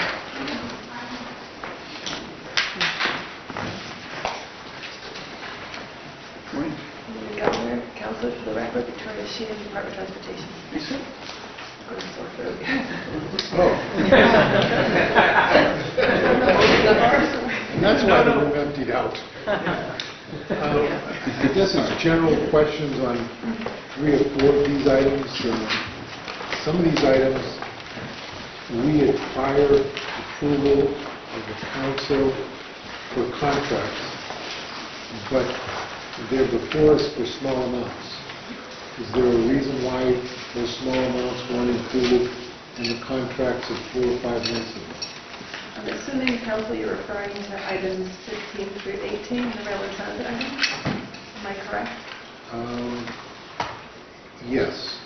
Morning.
Governor, Council, for the record, Victoria Sheehan, Department of Transportation.
Yes, sir.
I'm sore throat.
That's why the room emptied out. I guess it's general questions on 3 or 4 of these items. Some of these items, we had prior approval of the council for contracts, but they're before us for small amounts. Is there a reason why those small amounts weren't included in the contracts of 4 or 5 months ago?
I'm assuming, Council, you're referring to items 15 through 18, the railroad transit items? Am I correct?
Yes.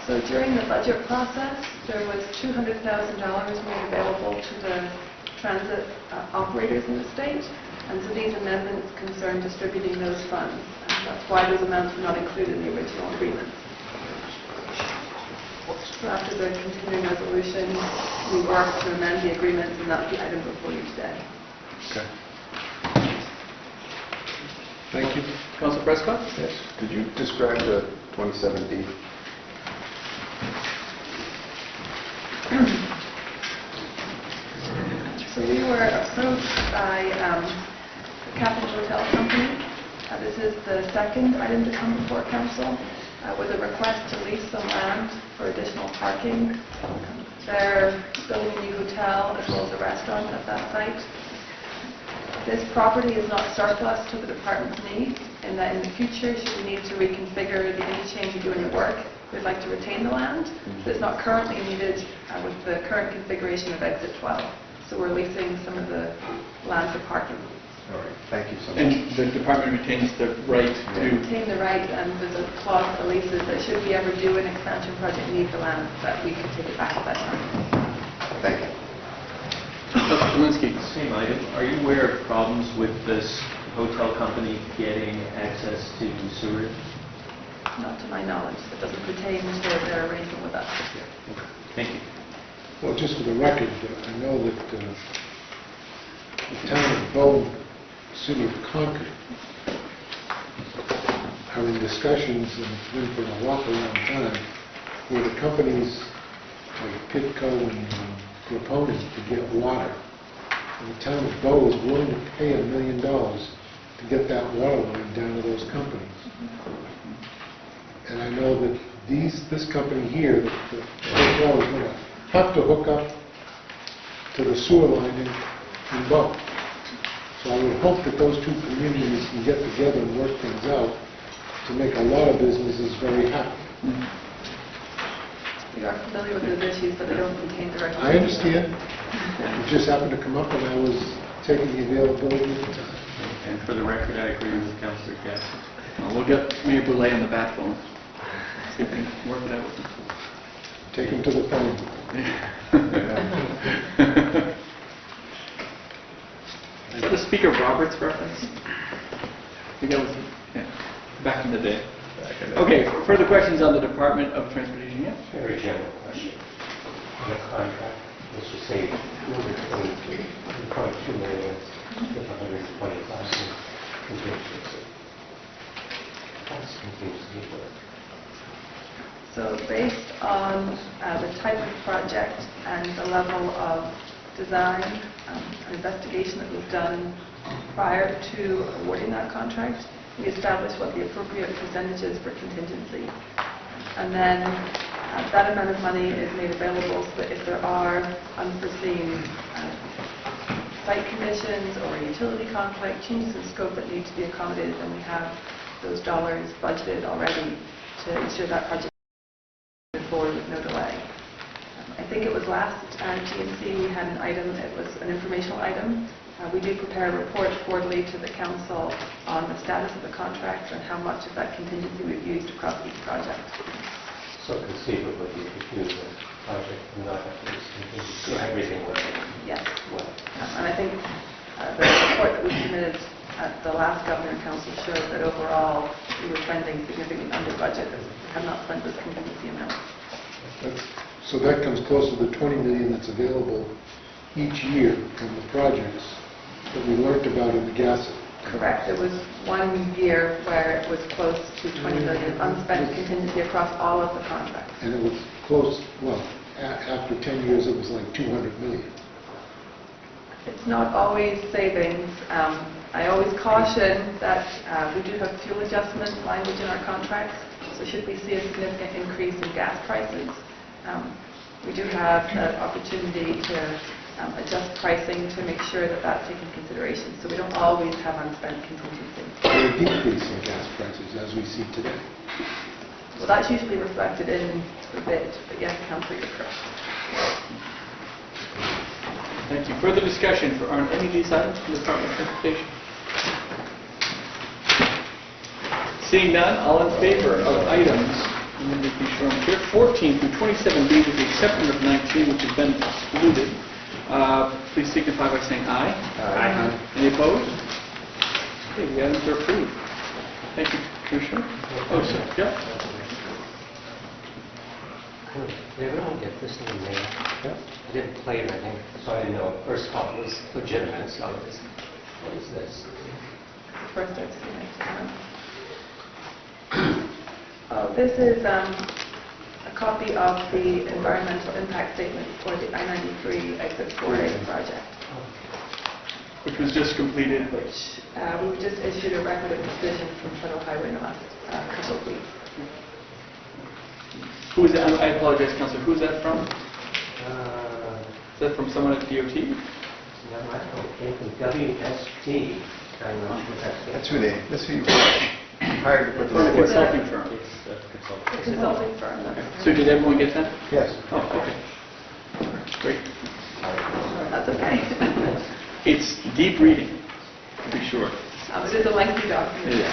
So during the budget process, there was $200,000 made available to the transit operators in the state, and so these amendments concern distributing those funds. And that's why those amounts were not included in the original agreement. So after the continuing resolution, we worked to amend the agreement, and that's the item before you today.
Okay. Thank you.
Councilor Prescott?
Yes. Could you describe the 27D?
So we were approached by the Capital Hotel Company. This is the second item to come before council with a request to lease some land for additional parking. They're building a new hotel as well as a restaurant at that site. This property is not surplus to the department's needs, in that in the future, should we need to reconfigure the interchange or do any work, we'd like to retain the land. So it's not currently needed with the current configuration of Exit 12. So we're leasing some of the land for parking.
All right. Thank you so much.
And the department retains the right to...
Retain the right, and there's a clause in the leases that should we ever do an expansion project, need the land, that we could take it back at that time.
Thank you.
Councilor Zelinski.
Same item. Are you aware of problems with this hotel company getting access to sewage?
Not to my knowledge. It doesn't pertain to their arrangement with us.
Thank you.
Well, just for the record, I know that the town of Bow, city of Concord, are in discussions and been for a long time where the companies like Pitco and Proponent to get water. And the town of Bow is willing to pay $1 million to get that water line down to those companies. And I know that this company here, the hotel is going to have to hook up to the sewer line in Bow. So I would hope that those two communities can get together and work things out to make a lot of businesses very happy.
We are familiar with those issues, but they don't pertain directly.
I understand. It just happened to come up when I was taking the availability at the time.
And for the record, I agree with Councillor Jackson.
Well, we'll get Mayor Boulay on the back phone. See if we can work it out with him.
Take him to the phone.
Is that a Speaker Roberts reference? I think that was back in the day. Okay, further questions on the Department of Transportation? Yeah?
Very general question. On the contract, let's just say 222 million with 120,000 contingency. That's contingency work.
So based on the type of project and the level of design and investigation that was done prior to awarding that contract, we established what the appropriate percentage is for contingency. And then that amount of money is made available so that if there are unforeseen site conditions or utility conflict, changes in scope that need to be accommodated, then we have those dollars budgeted already to ensure that project moves forward with no delay. I think it was last GNC we had an item, it was an informational item. We do prepare a report quarterly to the council on the status of the contracts and how much of that contingency we've used across each project.
So conceivably, you could use a project and not have to use contingency. Everything would
Yes. And I think the report that we submitted at the last Governor and Council showed that overall we were trending significantly under budget and have not spent this contingency amount.
So that comes close to the 20 million that's available each year from the projects that we learned about in the gas.
Correct. There was 1 year where it was close to 20 million unspent contingency across all of the contracts.
And it was close, well, after 10 years it was like 200 million.
It's not always savings. I always caution that we do have fuel adjustment language in our contracts, so should we see a significant increase in gas prices, we do have the opportunity to adjust pricing to make sure that that's taken into consideration. So we don't always have unspent contingency.
Or a decrease in gas prices as we see today.
Well, that's usually reflected in the bid, but yes, Councillor, you're correct.
Thank you. Further discussion on any of these items from the Department of Transportation? Seeing none, all in favor of items, let me be sure I'm clear, 14 through 27B with the exception of 19, which has been excluded. Please signify by saying aye.
Aye.
Any opposed? Okay, the items are approved. Thank you, Commissioner. Oh, sir. Yeah.
They don't get this in the mail. I didn't play it, I think, so I didn't know. First thought was legitimate, so what is this?
First, I'd this is a copy of the environmental impact statement for the I-93 Exit 4A project.
Which was just completed.
Which we just issued a record of decision from Federal Highway in the last couple of weeks.
Who is that? I apologize, Councillor. Who is that from? Is that from someone at DOT?
No, I don't think from WST. I'm not sure
That's who you hired to put the report.
Consulting firm.
Consulting firm.
So did everyone get that?
Yes.
Oh, okay. Great.
That's okay.
It's deep reading, to be sure.
It is a lengthy document.
It is.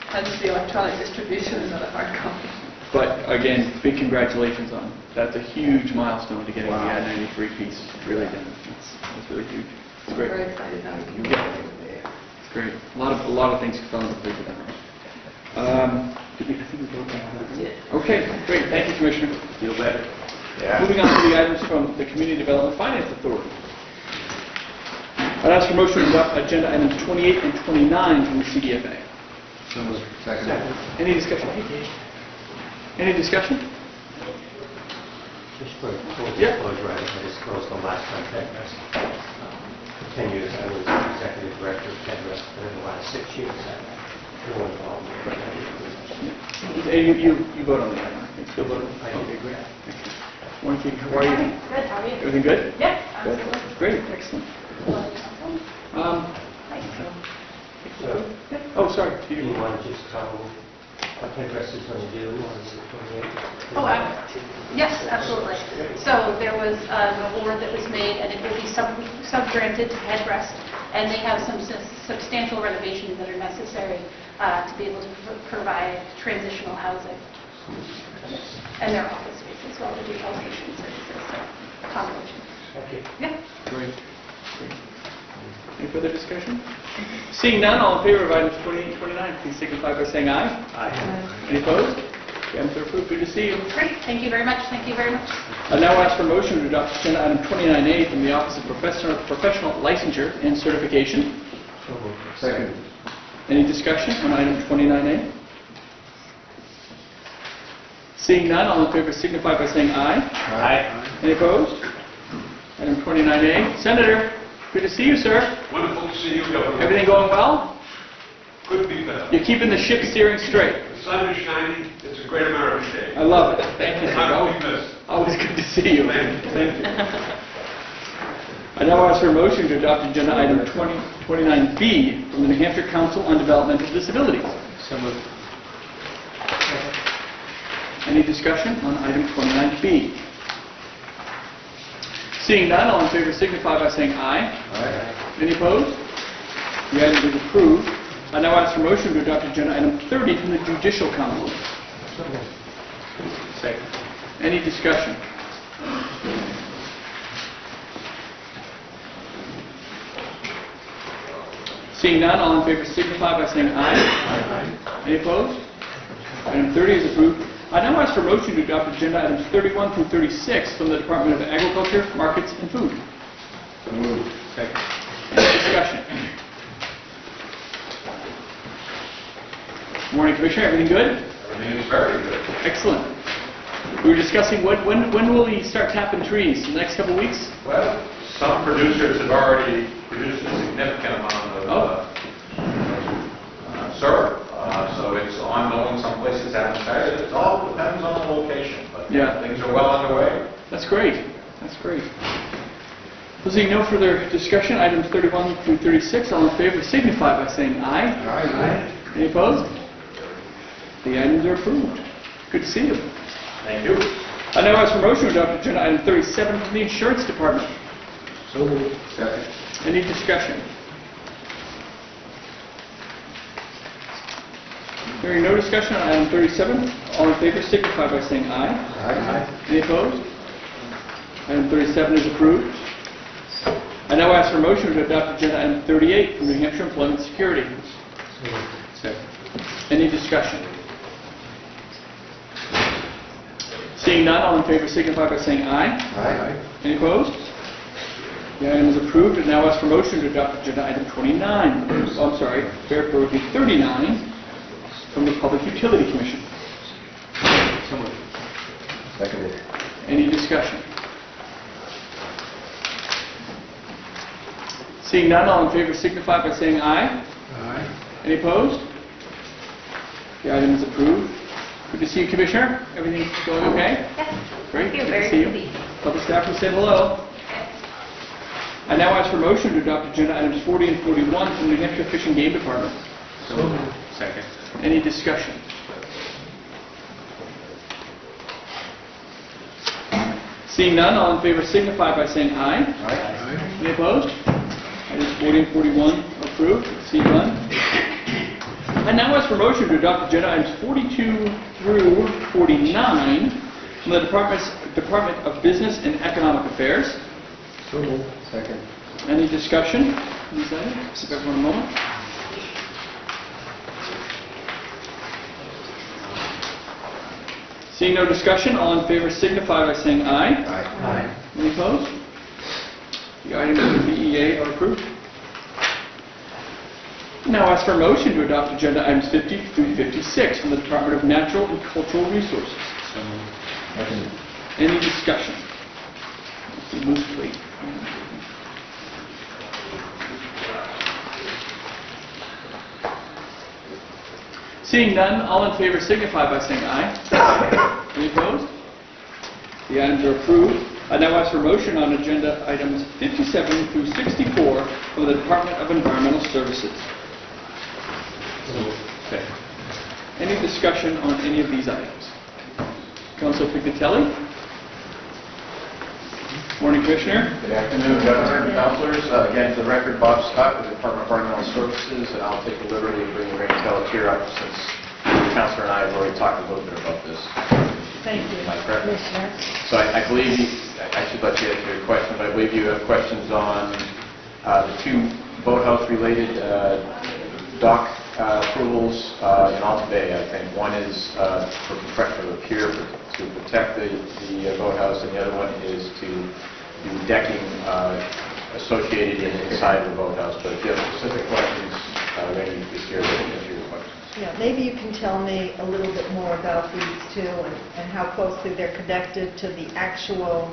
Hence the electronic distribution is not a hard copy.
But again, big congratulations on, that's a huge milestone to getting the I-93 piece really done.
Finance.
That's really huge. It's
We're
great.
very excited now we can do
Yeah.
it.
It's great. A lot of things fell into place with that. I think we voted on that. Okay, great. Thank you, Commissioner.
Feel better?
Yeah.
Moving on to the items from the Community Development Finance Authority. I'd ask for motion to adopt agenda items 28 and 29 from the CDFA.
So moved. Second.
Any discussion? Any discussion?
Just for full
Yeah.
disclosure, I disclosed the last time Penrest. For 10 years, I was executive director of Penrest, but in the last 6 years, I've been involved with
You vote on the item. You still vote? Okay, great. Morning, Katie. How are you?
Good, how are you?
Everything good?
Yep,
Good.
absolutely.
Great, excellent.
So,
Oh, sorry.
do you want to just tell what Penrest is going to do on the 28th?
Oh, yes, absolutely. So there was an award that was made, and it will be sub-granted to Headrest, and they have some substantial renovations that are necessary to be able to provide transitional housing. And their office space as well, to do healthcare services, so combination.
Thank you.
Yeah.
Great. Any further discussion? Seeing none, all in favor of items 28 and 29, please signify by saying aye.
Aye.
Any opposed? The items are approved. Good to see you.
Great, thank you very much, thank you very much.
I now ask for motion to adopt agenda item 29A from the Office of Professional Licensure and Certification.
So moved.
Second.
Any discussion on item 29A? Seeing none, all in favor signify by saying aye.
Aye.
Any opposed? Item 29A. Senator, good to see you, sir.
Wonderful to see you, Governor.
Everything going well?
Couldn't be better.
You're keeping the ship steering straight.
The sun is shining. It's a great American day.
I love it. Thank you, sir.
Not to be missed.
Always good to see you.
Thank you.
Thank you. I now ask for a motion to adopt agenda item 29B from the New Hampshire Council on Developmental Disabilities.
So moved.
Any discussion on item 29B? Seeing none, all in favor signify by saying aye.
Aye.
Any opposed? The item is approved. I now ask for motion to adopt agenda item 30 from the Judicial Council.
Second.
Any discussion? Seeing none, all in favor signify by saying aye. Aye. Any opposed? Item 30 is approved. I now ask for motion to adopt agenda items 31 through 36 from the Department of Agriculture, Markets, and Food.
So moved.
Second.
Any discussion? Morning, Commissioner. Everything good?
Everything is very good.
Excellent. We were discussing when will we start tapping trees? In the next couple of weeks?
Well, some producers have already produced a significant amount of syrup, so it's ongoing. Some places haven't started. It all depends on the location, but
Yeah.
things are well underway.
That's great. That's great. Seeing no further discussion, items 31 through 36, all in favor signify by saying aye.
Aye.
Any opposed? The items are approved. Good to see you.
Thank you.
I now ask for motion to adopt agenda item 37 from the Insurance Department.
So moved. Second.
Any discussion? Hearing no discussion on item 37, all in favor signify by saying aye.
Aye.
Any opposed? Item 37 is approved. I now ask for motion to adopt agenda item 38 from New Hampshire Employment Security.
So moved.
Second.
Any discussion? Seeing none, all in favor signify by saying aye.
Aye.
Any opposed? The item is approved. And now ask for motion to adopt agenda item 29. Oh, I'm sorry, fair would be 39 from the Public Utility Commission.
So moved.
Seconded.
Any discussion? Seeing none, all in favor signify by saying aye.
Aye.
Any opposed? The item is approved. Good to see you, Commissioner. Everything going okay?
Yes.
Great.
Thank you.
Good
Very
to see
good to
you.
be here.
Public staff will say hello. I now ask for motion to adopt agenda items 40 and 41 from the New Hampshire Fish and Game Department.
So moved. Second.
Any discussion? Seeing none, all in favor signify by saying aye.
Aye.
Any opposed? Items 40 and 41 approved. Seeing none. I now ask for motion to adopt agenda items 42 through 49 from the Department of Business and Economic Affairs.
So moved.
Second.
Any discussion? These items? Give everyone a moment. Seeing no discussion, all in favor signify by saying aye.
Aye.
Any opposed? The items of the BEA are approved. Now ask for a motion to adopt agenda items 50 through 56 from the Department of Natural and Cultural Resources. Any discussion? Let's see, move please. Seeing none, all in favor signify by saying aye. Any opposed? The items are approved. I now ask for a motion on agenda items 57 through 64 from the Department of Environmental Services. Okay. Any discussion on any of these items? Councilor Picatelli? Morning, Commissioner.
Good afternoon, Governor and Councilors. Again, for the record, Bob Scott with the Department of Environmental Services, and I'll take the liberty of bringing Randy Pelletier up since the Councilor and I have already talked a little bit about this.
Thank you,
Am I correct?
Commissioner.
So I believe, I should let you answer your question, but I believe you have questions on the two boathouse-related dock approvals in Alta Bay. I think one is for construction of a pier to protect the boathouse, and the other one is to do decking associated inside the boathouse. But if you have specific questions, Randy is here to answer your questions.
Yeah, maybe you can tell me a little bit more about these two and how closely they're connected to the actual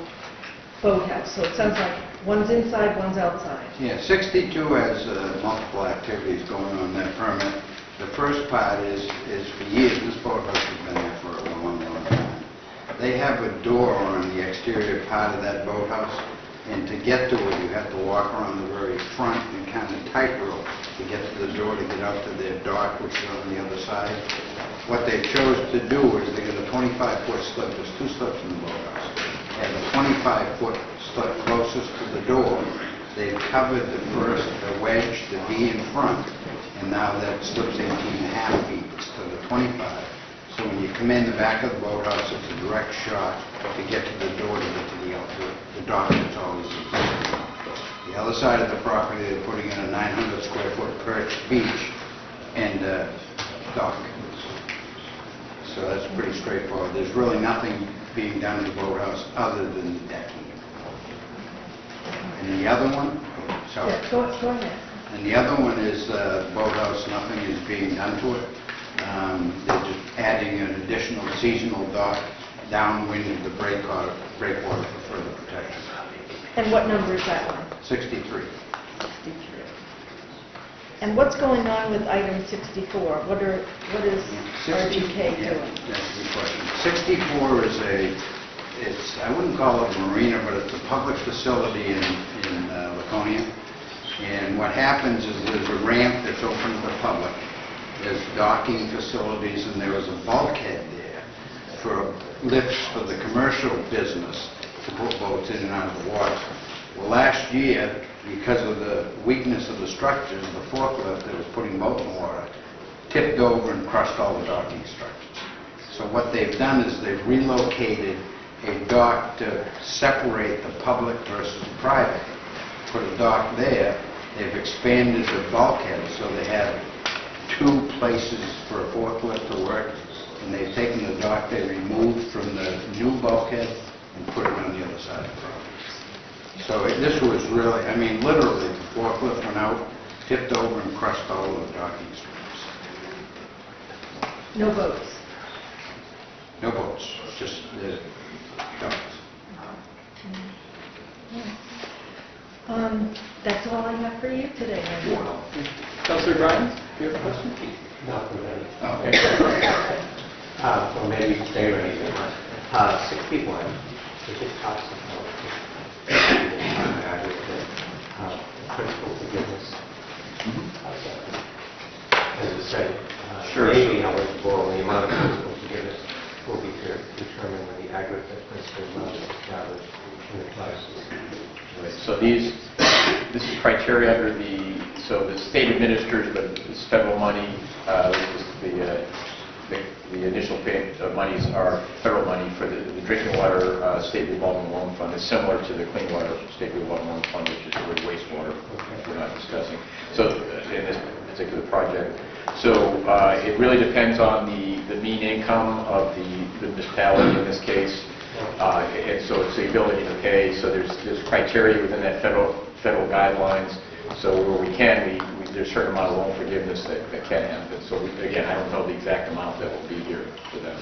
boathouse. So it sounds like one's inside, one's outside.
Yeah, 62 has multiple activities going on in that permit. The first part is for years, this boathouse has been there for a long, long time. They have a door on the exterior part of that boathouse, and to get to it, you have to walk around the very front and kind of tightrope to get to the door to get out to their dock, which is on the other side. What they chose to do is they got a 25-foot slip. There's two slips in the boathouse. They have a 25-foot slip closest to the door. They've covered the wedge, the D in front, and now that slip's 18.5 feet instead of 25. So when you come in the back of the boathouse, it's a direct shot to get to the door to get to the dock that's always existing. The other side of the property, they're putting in a 900 square foot perch beach and dock. So that's pretty straightforward. There's really nothing being done to the boathouse other than the decking. And the other one, sorry.
Yeah, go ahead.
And the other one is boathouse, nothing is being done to it. They're just adding an additional seasonal dock downwind of the breakwater for further protection.
And what number is that one?
63.
63. And what's going on with item 64? What is RDK
Yeah,
doing?
that's a good question. 64 is I wouldn't call it a marina, but it's a public facility in Laconia. And what happens is there's a ramp that's open to the public. There's docking facilities, and there is a bulkhead there for lifts for the commercial business to put boats in and out of the water. Well, last year, because of the weakness of the structures, the forklift that was putting boats in water tipped over and crushed all the docking structures. So what they've done is they've relocated a dock to separate the public versus private. Put a dock there. They've expanded the bulkhead, so they have two places for a forklift to work, and they've taken the dock they removed from the new bulkhead and put it on the other side of the property. So this was really, I mean, literally, the forklift went out, tipped over, and crushed all of the docking strips.
No boats?
No boats, just the docks.
That's all I have for you today, Randy.
Councilor Grimes, do you have a question?
Not really.
Okay.
Or maybe stay ready. 61, if it talks about principal forgiveness. As it said,
Sure.
may be eligible, the amount of principal forgiveness will be determined when the aggregate principal amount is established in the classes.
Right. So this is criteria under so the state administers this federal money, this is the the initial payment of monies are federal money for the drinking water state revolving loan fund. It's similar to the clean water state revolving loan fund, which is for wastewater, which we're not discussing. So in this particular project. So it really depends on the mean income of the municipality in this case. And so it's the ability to pay. So there's criteria within that federal guidelines. So where we can, there's a certain amount of loan forgiveness that can happen. So again, I don't know the exact amount that will be here for them.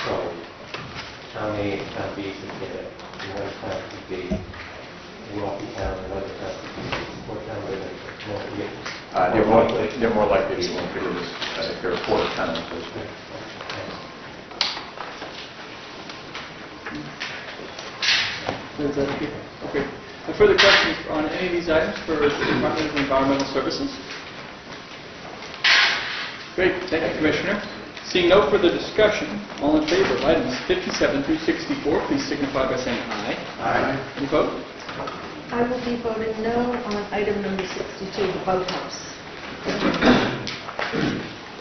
So, how many Town Bs would get it? One town could be wealthy town, another town could be poor town with more forgiveness.
They're more likely to be loan forgiveness if they're a quarter town.
Okay. Further questions on any of these items for the Department of Environmental Services? Great, thank you, Commissioner. Seeing no further discussion, all in favor of items 57 through 64, please signify by saying aye.
Aye.
Any vote?
I will be voting no on item number 62, the boathouse.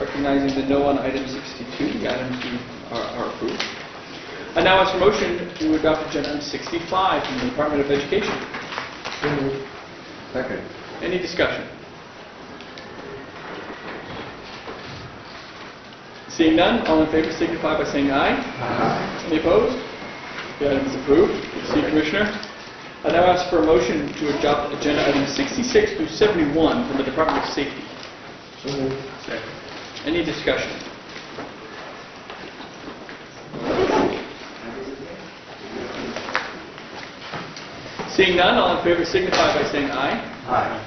Recognizing the no on item 62, the items are approved. I now ask for motion to adopt agenda item 65 from the Department of Education.
Second.
Any discussion? Seeing none, all in favor signify by saying aye. Aye. Any opposed? The item is approved. See you, Commissioner. I now ask for a motion to adopt agenda items 66 through 71 from the Department of Safety. Second. Any discussion? Seeing none, all in favor signify by saying aye.
Aye.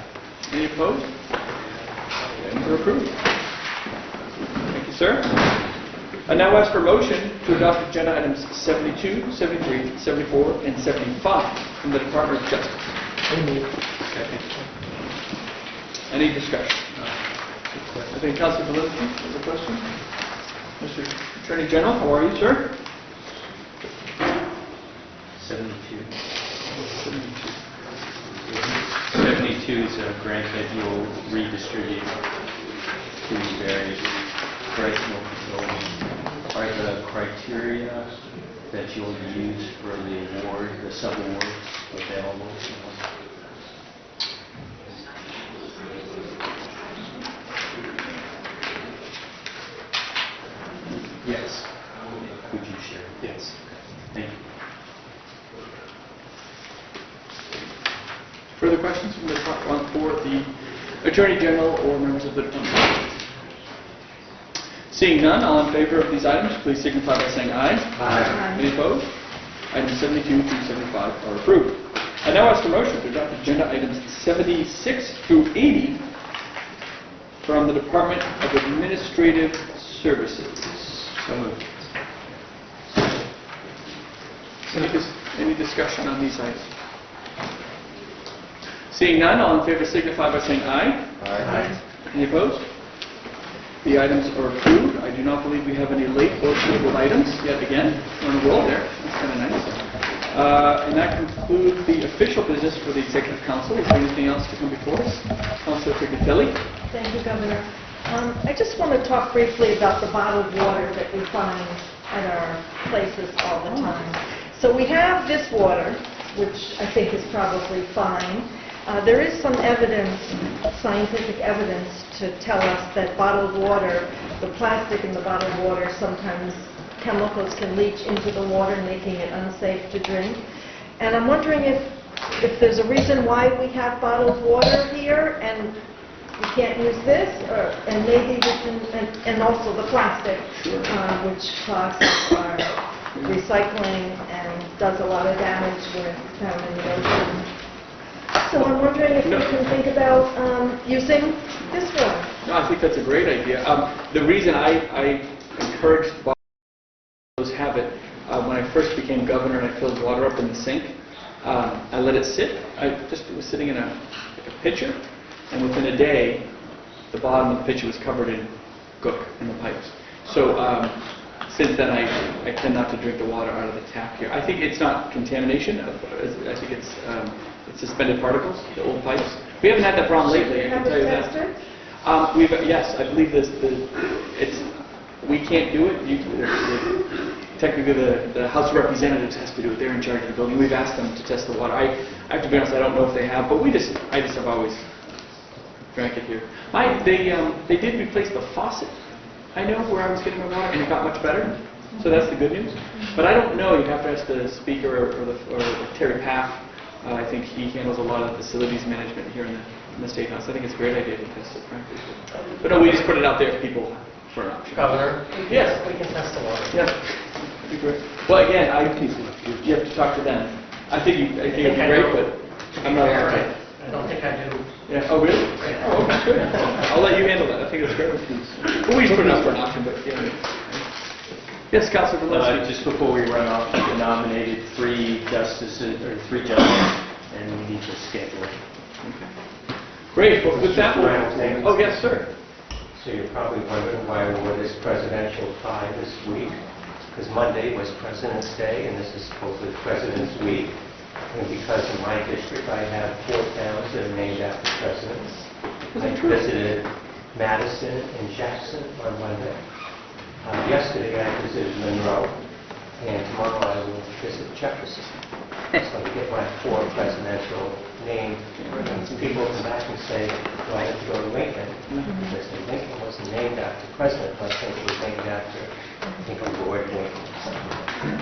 Any opposed? Items are approved. Thank you, sir. I now ask for a motion to adopt agenda items 72, 73, 74, and 75 from the Department of Justice. Second. Any discussion? I think Councilor Valenti has a question. Mr. Attorney General, how are you, sir?
72. 72 is a grant that you'll redistribute to various correctional facilities. Are the criteria that you'll use for the award, the sub-award, available? Yes. Could you share? Yes. Thank you.
Further questions from the Department for the Attorney General or members of the Department? Seeing none, all in favor of these items, please signify by saying aye. Aye. Any opposed? Items 72 through 75 are approved. I now ask for motion to adopt agenda items 76 through 80 from the Department of Administrative Services. So moved. Any discussion on these items? Seeing none, all in favor signify by saying aye. Aye. Any opposed? The items are approved. I do not believe we have any late or tabled items yet again. We're on a roll there. That's kind of nice. And that concludes the official business for the Executive Council. Is there anything else to come before us? Councilor Piccatelli.
Thank you, Governor. I just want to talk briefly about the bottled water that we find at our places all the time. So we have this water, which I think is probably fine. There is some evidence, scientific evidence, to tell us that bottled water, the plastic in the bottled water, sometimes chemicals can leach into the water, making it unsafe to drink. And I'm wondering if there's a reason why we have bottled water here and we can't use this, and maybe we can, and also the plastic, which causes our recycling and does a lot of damage when it's found in the ocean. So I'm wondering if we can think about using this one.
No, I think that's a great idea. The reason I encouraged those have it, when I first became governor and I filled water up in the sink, I let it sit. It was sitting in a pitcher, and within a day, the bottom of the pitcher was covered in gook in the pipes. So since then, I tend not to drink the water out of the tap here. I think it's not contamination. I think it's suspended particles, the old pipes. We haven't had that problem lately, I can tell you that. Yes, I believe we can't do it. Technically, the House of Representatives has to do it. They're in charge of the building. We've asked them to test the water. I have to be honest, I don't know if they have, but I just have always drank it here. They did replace the faucet, I know, where I was getting my water, and it got much better. So that's the good news. But I don't know. You'd have to ask the Speaker or Terry Paff. I think he handles a lot of facilities management here in the State House. I think it's a great idea to test it, frankly. But no, we just put it out there for people for an option.
Governor?
Yes.
We can test the water.
Yeah. That'd be great. Well, again, you have to talk to them. I think it'd be great, but I'm not all right.
I don't think I do.
Yeah. Oh, really? Oh, okay, good. I'll let you handle that. I think it's great. Well, we just put it up for an option, but yeah. Yes, Councilor Valensky.
Just before we run off, you nominated 3 justices, and we need to schedule it.
Okay. Great. Well, with that, oh, yes, sir.
So you're probably wondering why what is presidential tie this week? Because Monday was President's Day, and this is supposedly President's Week. And because in my district I have 4 towns that are named after presidents. I visited Madison and Jackson on Monday. Yesterday I visited Monroe, and tomorrow I will visit Jefferson. So to get my 4 presidential names, people come back and say, do I have to go to Lincoln? Because Lincoln wasn't named after the president, but I think it was named after, Lord Lincoln.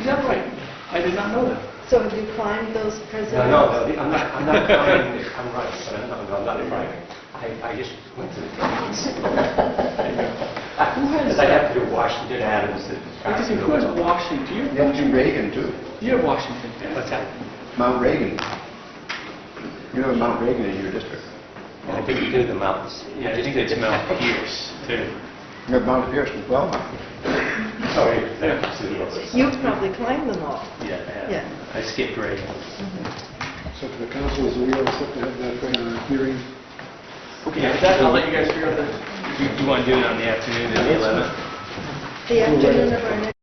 Is that right? I did not know that.
So have you climbed those presidents?
No, I'm not climbing. I'm right, but I'm not climbing. I just went to the towns. Because I have to do Washington, Adams, and
Who has Washington?
You have to do Reagan, too.
You have Washington.
What's that?
Mount Reagan. You have Mount Reagan in your district.
I think you do the mountains.
Yeah, I think it's Mount Pierce, too.
You have Mount Pierce as well.
Oh, yeah.
You've probably climbed them all.
Yeah, I skipped Reagan.
So for the council, is we all set to have that hearing?
Okay, with that, I'll let you guys figure out the...
You want to do it on the afternoon of the 11th?
The afternoon of our next